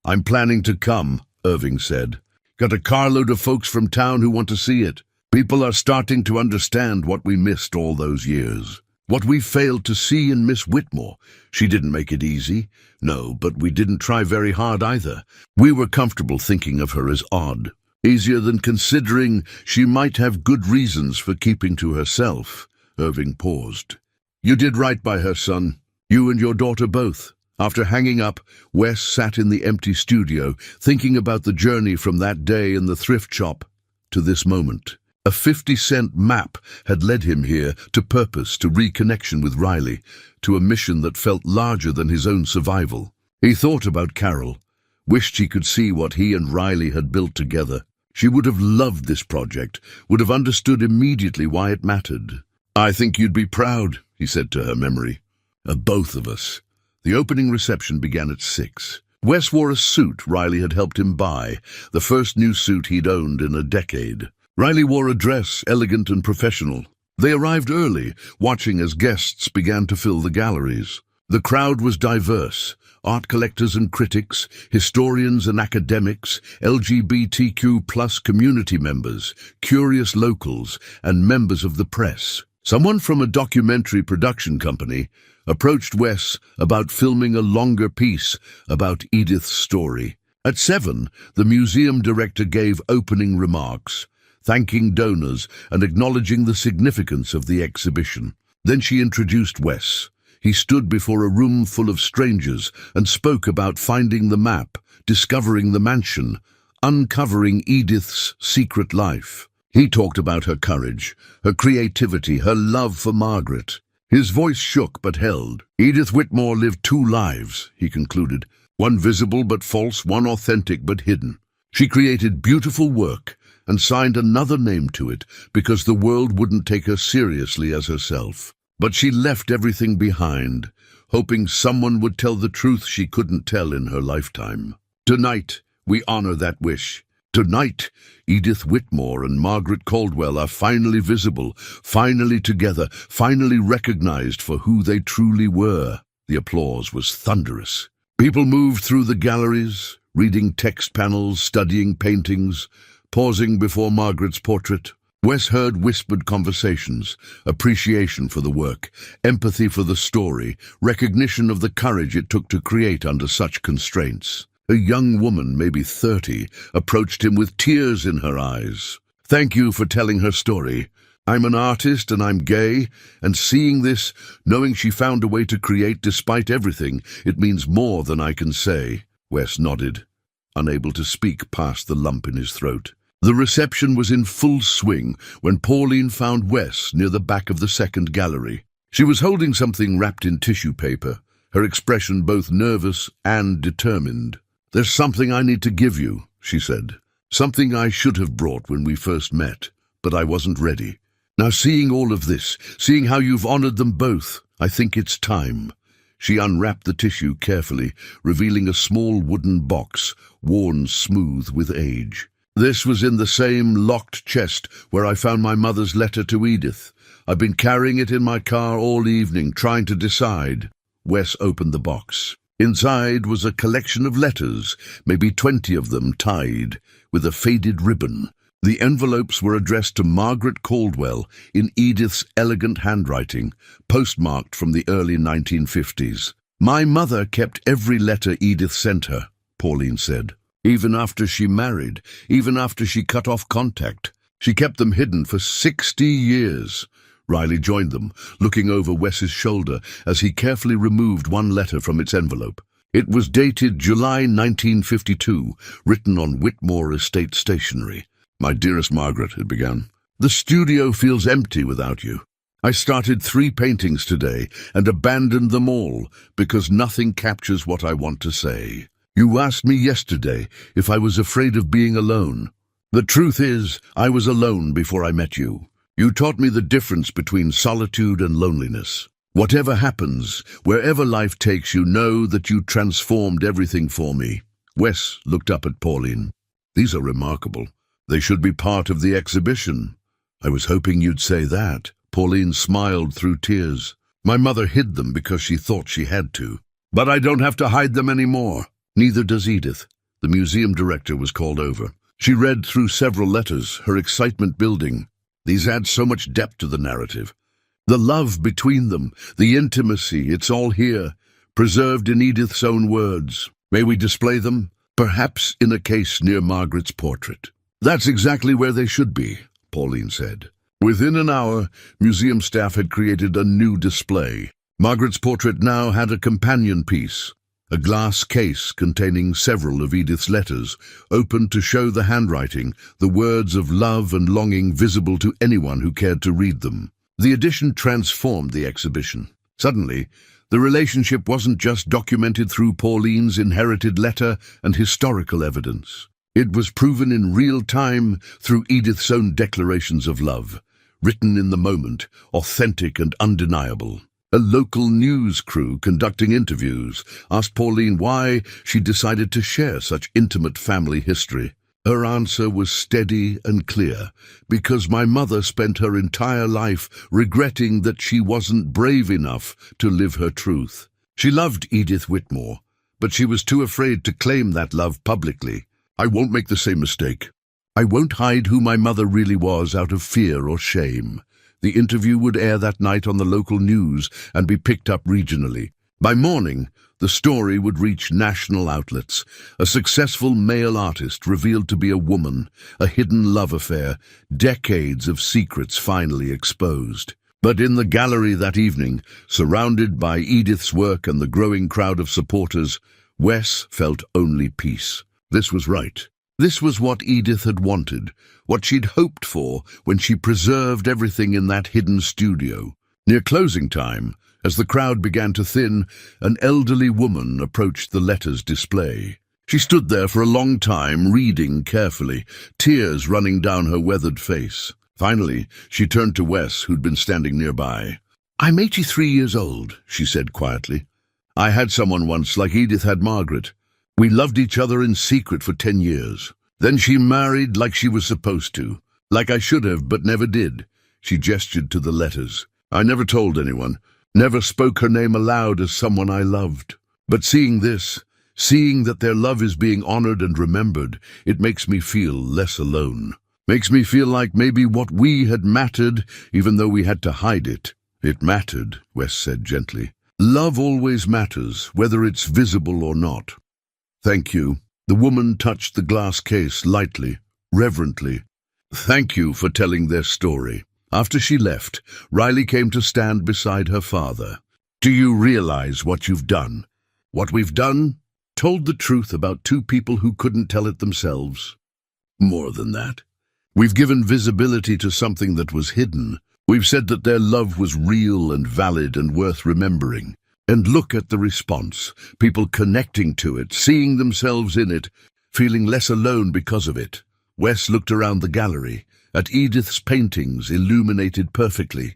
"I'm planning to come," Irving said. "Got a carload of folks from town who want to see it. People are starting to understand what we missed all those years. What we failed to see in Miss Whitmore. She didn't make it easy. No, but we didn't try very hard either. We were comfortable thinking of her as odd. Easier than considering she might have good reasons for keeping to herself." Irving paused. "You did right by her, son. You and your daughter both." After hanging up, Wes sat in the empty studio, thinking about the journey from that day in the thrift shop to this moment. A 50-cent map had led him here, to purpose, to reconnection with Riley, to a mission that felt larger than his own survival. He thought about Carol, wished he could see what he and Riley had built together. She would have loved this project, would have understood immediately why it mattered. "I think you'd be proud," he said to her memory, "of both of us." The opening reception began at 6. Wes wore a suit Riley had helped him buy, the first new suit he'd owned in a decade. Riley wore a dress, elegant and professional. They arrived early, watching as guests began to fill the galleries. The crowd was diverse. Art collectors and critics, historians and academics, LGBTQ+ community members, curious locals, and members of the press. Someone from a documentary production company approached Wes about filming a longer piece about Edith's story. At 7, the museum director gave opening remarks, thanking donors and acknowledging the significance of the exhibition. Then she introduced Wes. He stood before a room full of strangers and spoke about finding the map, discovering the mansion, uncovering Edith's secret life. He talked about her courage, her creativity, her love for Margaret. His voice shook but held. "Edith Whitmore lived 2 lives, he concluded. One visible but false, one authentic but hidden. She created beautiful work and signed another name to it because the world wouldn't take her seriously as herself. But she left everything behind, hoping someone would tell the truth she couldn't tell in her lifetime. Tonight, we honor that wish. Tonight, Edith Whitmore and Margaret Caldwell are finally visible, finally together, finally recognized for who they truly were." The applause was thunderous. People moved through the galleries, reading text panels, studying paintings, pausing before Margaret's portrait. Wes heard whispered conversations, appreciation for the work, empathy for the story, recognition of the courage it took to create under such constraints. A young woman, maybe 30, approached him with tears in her eyes. "Thank you for telling her story. I'm an artist and I'm gay, and seeing this, knowing she found a way to create despite everything, it means more than I can say." Wes nodded, unable to speak past the lump in his throat. The reception was in full swing when Pauline found Wes near the back of the second gallery. She was holding something wrapped in tissue paper, her expression both nervous and determined. "There's something I need to give you," she said. "Something I should have brought when we first met, but I wasn't ready. Now seeing all of this, seeing how you've honored them both, I think it's time." She unwrapped the tissue carefully, revealing a small wooden box, worn smooth with age. This was in the same locked chest where I found my mother's letter to Edith. I've been carrying it in my car all evening, trying to decide. Wes opened the box. Inside was a collection of letters, maybe 20 of them tied, with a faded ribbon. The envelopes were addressed to Margaret Caldwell in Edith's elegant handwriting, postmarked from the early 1950s. My mother kept every letter Edith sent her, Pauline said. Even after she married, even after she cut off contact. She kept them hidden for 60 years. Riley joined them, looking over Wes's shoulder as he carefully removed one letter from its envelope. It was dated July 1952, written on Whitmore Estate stationery. My dearest Margaret, it began. The studio feels empty without you. I started 3 paintings today and abandoned them all because nothing captures what I want to say. You asked me yesterday if I was afraid of being alone. The truth is, I was alone before I met you. You taught me the difference between solitude and loneliness. Whatever happens, wherever life takes you, know that you transformed everything for me. Wes looked up at Pauline. These are remarkable. They should be part of the exhibition. I was hoping you'd say that. Pauline smiled through tears. My mother hid them because she thought she had to. But I don't have to hide them anymore. Neither does Edith. The museum director was called over. She read through several letters, her excitement building. These add so much depth to the narrative. The love between them, the intimacy, it's all here, preserved in Edith's own words. May we display them? Perhaps in a case near Margaret's portrait. That's exactly where they should be, Pauline said. Within an hour, museum staff had created a new display. Margaret's portrait now had a companion piece, a glass case containing several of Edith's letters, opened to show the handwriting, the words of love and longing visible to anyone who cared to read them. The addition transformed the exhibition. Suddenly, the relationship wasn't just documented through Pauline's inherited letter and historical evidence. It was proven in real time through Edith's own declarations of love, written in the moment, authentic and undeniable. A local news crew conducting interviews asked Pauline why she decided to share such intimate family history. Her answer was steady and clear, because my mother spent her entire life regretting that she wasn't brave enough to live her truth. She loved Edith Whitmore, but she was too afraid to claim that love publicly. I won't make the same mistake. I won't hide who my mother really was out of fear or shame. The interview would air that night on the local news and be picked up regionally. By morning, the story would reach national outlets. A successful male artist revealed to be a woman, a hidden love affair, decades of secrets finally exposed. But in the gallery that evening, surrounded by Edith's work and the growing crowd of supporters, Wes felt only peace. This was right. This was what Edith had wanted, what she'd hoped for when she preserved everything in that hidden studio. Near closing time, as the crowd began to thin, an elderly woman approached the letters display. She stood there for a long time, reading carefully, tears running down her weathered face. Finally, she turned to Wes, who'd been standing nearby. "I'm 83 years old," she said quietly. "I had someone once like Edith had Margaret. We loved each other in secret for 10 years. Then she married like she was supposed to, like I should have but never did." She gestured to the letters. "I never told anyone, never spoke her name aloud as someone I loved. But seeing this, seeing that their love is being honored and remembered, it makes me feel less alone. Makes me feel like maybe what we had mattered, even though we had to hide it. It mattered," Wes said gently. "Love always matters, whether it's visible or not." "Thank you." The woman touched the glass case lightly, reverently. "Thank you for telling their story." After she left, Riley came to stand beside her father. "Do you realize what you've done? What we've done? Told the truth about 2 people who couldn't tell it themselves. More than that. We've given visibility to something that was hidden. We've said that their love was real and valid and worth remembering. And look at the response, people connecting to it, seeing themselves in it, feeling less alone because of it." Wes looked around the gallery, at Edith's paintings illuminated perfectly,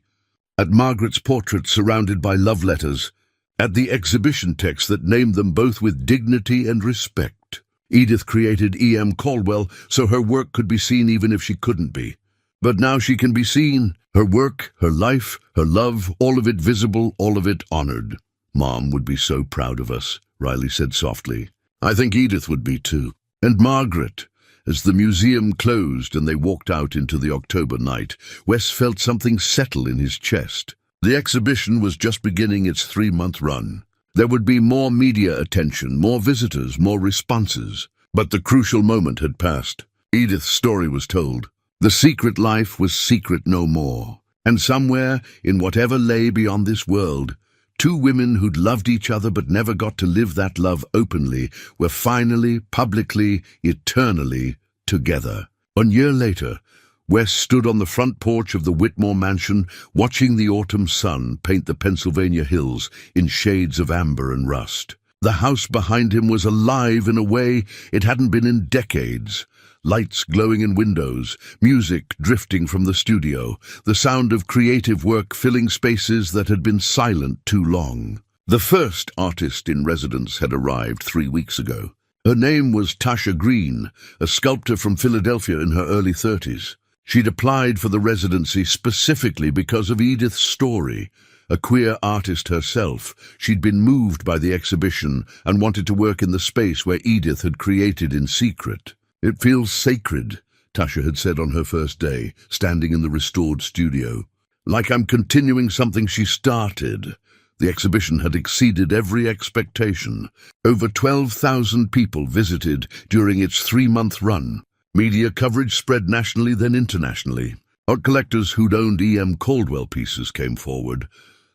at Margaret's portrait surrounded by love letters, at the exhibition text that named them both with dignity and respect. Edith created E.M. Caldwell so her work could be seen even if she couldn't be. But now she can be seen, her work, her life, her love, all of it visible, all of it honored. Mom would be so proud of us, Riley said softly. I think Edith would be too. And Margaret. As the museum closed and they walked out into the October night, Wes felt something settle in his chest. The exhibition was just beginning its 3-month run. There would be more media attention, more visitors, more responses. But the crucial moment had passed. Edith's story was told. The secret life was secret no more. And somewhere, in whatever lay beyond this world, 2 women who'd loved each other but never got to live that love openly were finally, publicly, eternally together. A year later, Wes stood on the front porch of the Whitmore mansion, watching the autumn sun paint the Pennsylvania hills in shades of amber and rust. The house behind him was alive in a way it hadn't been in decades. Lights glowing in windows, music drifting from the studio, the sound of creative work filling spaces that had been silent too long. The first artist in residence had arrived 3 weeks ago. Her name was Tasha Green, a sculptor from Philadelphia in her early 30s. She'd applied for the residency specifically because of Edith's story. A queer artist herself, she'd been moved by the exhibition and wanted to work in the space where Edith had created in secret. It feels sacred, Tasha had said on her first day, standing in the restored studio. Like I'm continuing something she started. The exhibition had exceeded every expectation. Over 12,000 people visited during its 3-month run. Media coverage spread nationally, then internationally. Art collectors who'd owned E.M. Caldwell pieces came forward,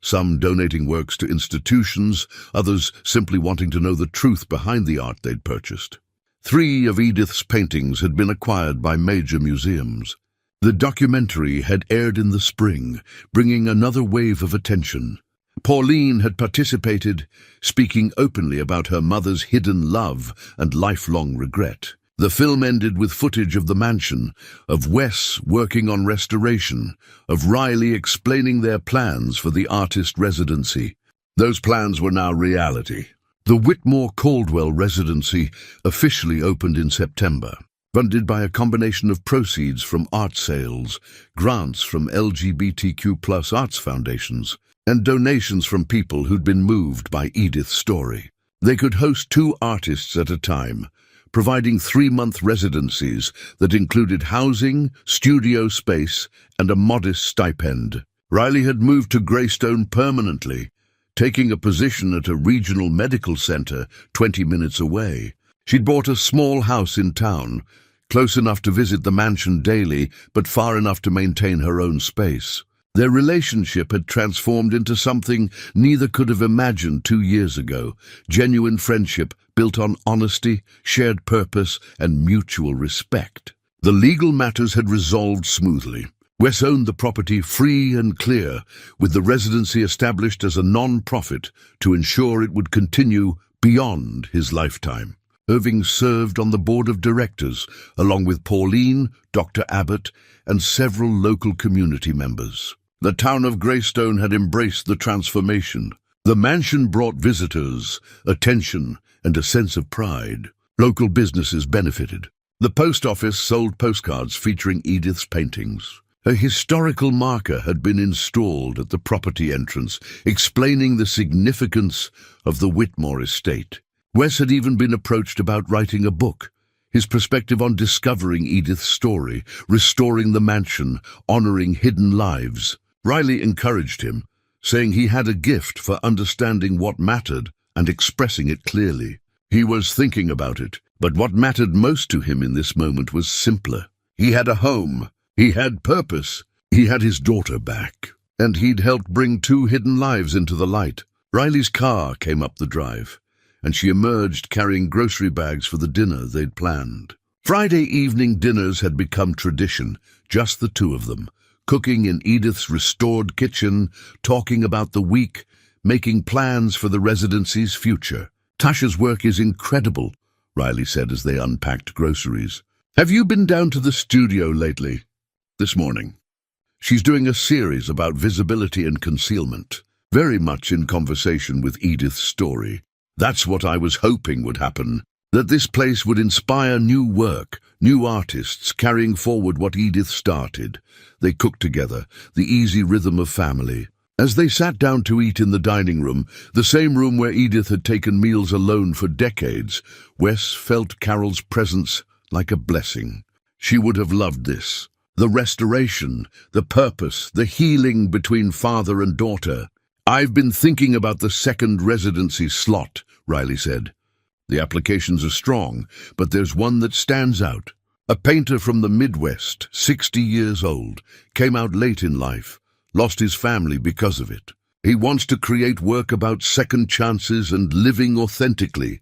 some donating works to institutions, others simply wanting to know the truth behind the art they'd purchased. 3 of Edith's paintings had been acquired by major museums. The documentary had aired in the spring, bringing another wave of attention. Pauline had participated, speaking openly about her mother's hidden love and lifelong regret. The film ended with footage of the mansion, of Wes working on restoration, of Riley explaining their plans for the artist residency. Those plans were now reality. The Whitmore Caldwell residency officially opened in September, funded by a combination of proceeds from art sales, grants from LGBTQ+ arts foundations, and donations from people who'd been moved by Edith's story. They could host 2 artists at a time, providing 3-month residencies that included housing, studio space, and a modest stipend. Riley had moved to Greystone permanently, taking a position at a regional medical center 20 minutes away. She'd bought a small house in town, close enough to visit the mansion daily, but far enough to maintain her own space. Their relationship had transformed into something neither could have imagined 2 years ago, genuine friendship built on honesty, shared purpose, and mutual respect. The legal matters had resolved smoothly. Wes owned the property free and clear, with the residency established as a non-profit to ensure it would continue beyond his lifetime. Irving served on the board of directors, along with Pauline, Dr. Abbott, and several local community members. The town of Greystone had embraced the transformation. The mansion brought visitors, attention, and a sense of pride. Local businesses benefited. The post office sold postcards featuring Edith's paintings. A historical marker had been installed at the property entrance, explaining the significance of the Whitmore estate. Wes had even been approached about writing a book, his perspective on discovering Edith's story, restoring the mansion, honoring hidden lives. Riley encouraged him, saying he had a gift for understanding what mattered and expressing it clearly. He was thinking about it, but what mattered most to him in this moment was simpler. He had a home. He had purpose. He had his daughter back. And he'd helped bring 2 hidden lives into the light. Riley's car came up the drive, and she emerged carrying grocery bags for the dinner they'd planned. Friday evening dinners had become tradition, just the 2 of them, cooking in Edith's restored kitchen, talking about the week, making plans for the residency's future. Tasha's work is incredible, Riley said as they unpacked groceries. Have you been down to the studio lately? This morning. She's doing a series about visibility and concealment. very much in conversation with Edith's story. That's what I was hoping would happen, that this place would inspire new work, new artists carrying forward what Edith started. They cooked together, the easy rhythm of family. As they sat down to eat in the dining room, the same room where Edith had taken meals alone for decades, Wes felt Carol's presence like a blessing. She would have loved this. The restoration, the purpose, the healing between father and daughter. "I've been thinking about the second residency slot," Riley said. "The applications are strong, but there's one that stands out. A painter from the Midwest, 60 years old, came out late in life, lost his family because of it. He wants to create work about second chances and living authentically.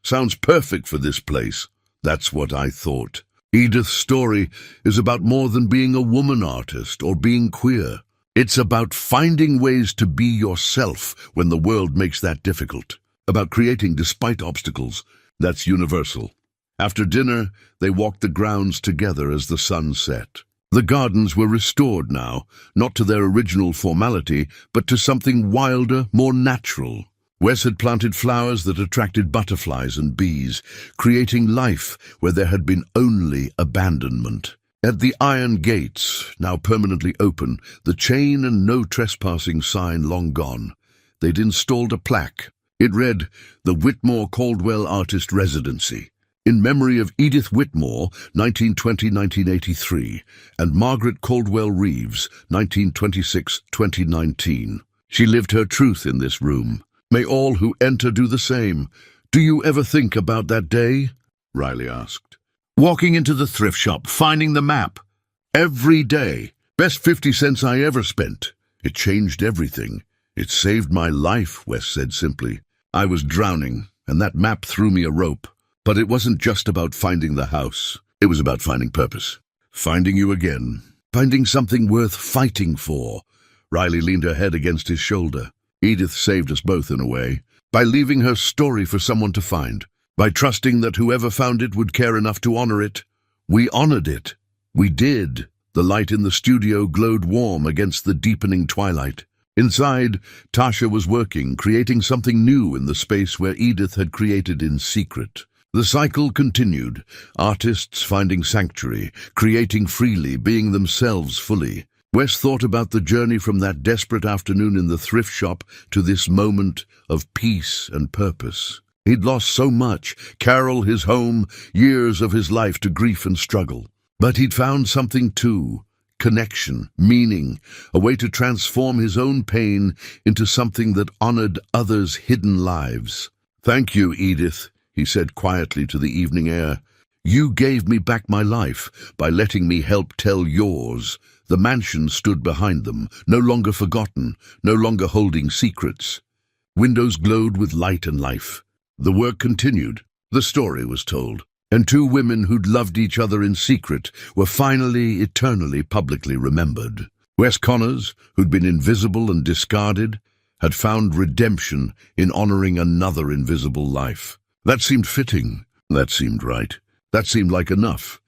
Sounds perfect for this place." That's what I thought. Edith's story is about more than being a woman artist or being queer. It's about finding ways to be yourself when the world makes that difficult. About creating despite obstacles. That's universal. After dinner, they walked the grounds together as the sun set. The gardens were restored now, not to their original formality, but to something wilder, more natural. Wes had planted flowers that attracted butterflies and bees, creating life where there had been only abandonment. At the iron gates, now permanently open, the chain and no trespassing sign long gone, they'd installed a plaque. It read, "The Whitmore Caldwell Artist Residency, in memory of Edith Whitmore, 1920-1983, and Margaret Caldwell Reeves, 1926-2019. She lived her truth in this room. May all who enter do the same. Do you ever think about that day?" Riley asked. "Walking into the thrift shop, finding the map. Every day. Best 50 cents I ever spent. It changed everything. It saved my life," Wes said simply. "I was drowning, and that map threw me a rope. But it wasn't just about finding the house. It was about finding purpose. Finding you again. Finding something worth fighting for." Riley leaned her head against his shoulder. "Edith saved us both in a way, by leaving her story for someone to find, by trusting that whoever found it would care enough to honor it. We honored it. We did." The light in the studio glowed warm against the deepening twilight. Inside, Tasha was working, creating something new in the space where Edith had created in secret. The cycle continued, artists finding sanctuary, creating freely, being themselves fully. Wes thought about the journey from that desperate afternoon in the thrift shop to this moment of peace and purpose. He'd lost so much, Carol, his home, years of his life to grief and struggle. But he'd found something too, connection, meaning, a way to transform his own pain into something that honored others' hidden lives. "Thank you, Edith," he said quietly to the evening air. "You gave me back my life by letting me help tell yours." The mansion stood behind them, no longer forgotten, no longer holding secrets. Windows glowed with light and life. The work continued. The story was told. And two women who'd loved each other in secret were finally, eternally, publicly remembered. Wes Connors, who'd been invisible and discarded, had found redemption in honoring another invisible life. That seemed fitting. That seemed right. That seemed like enough.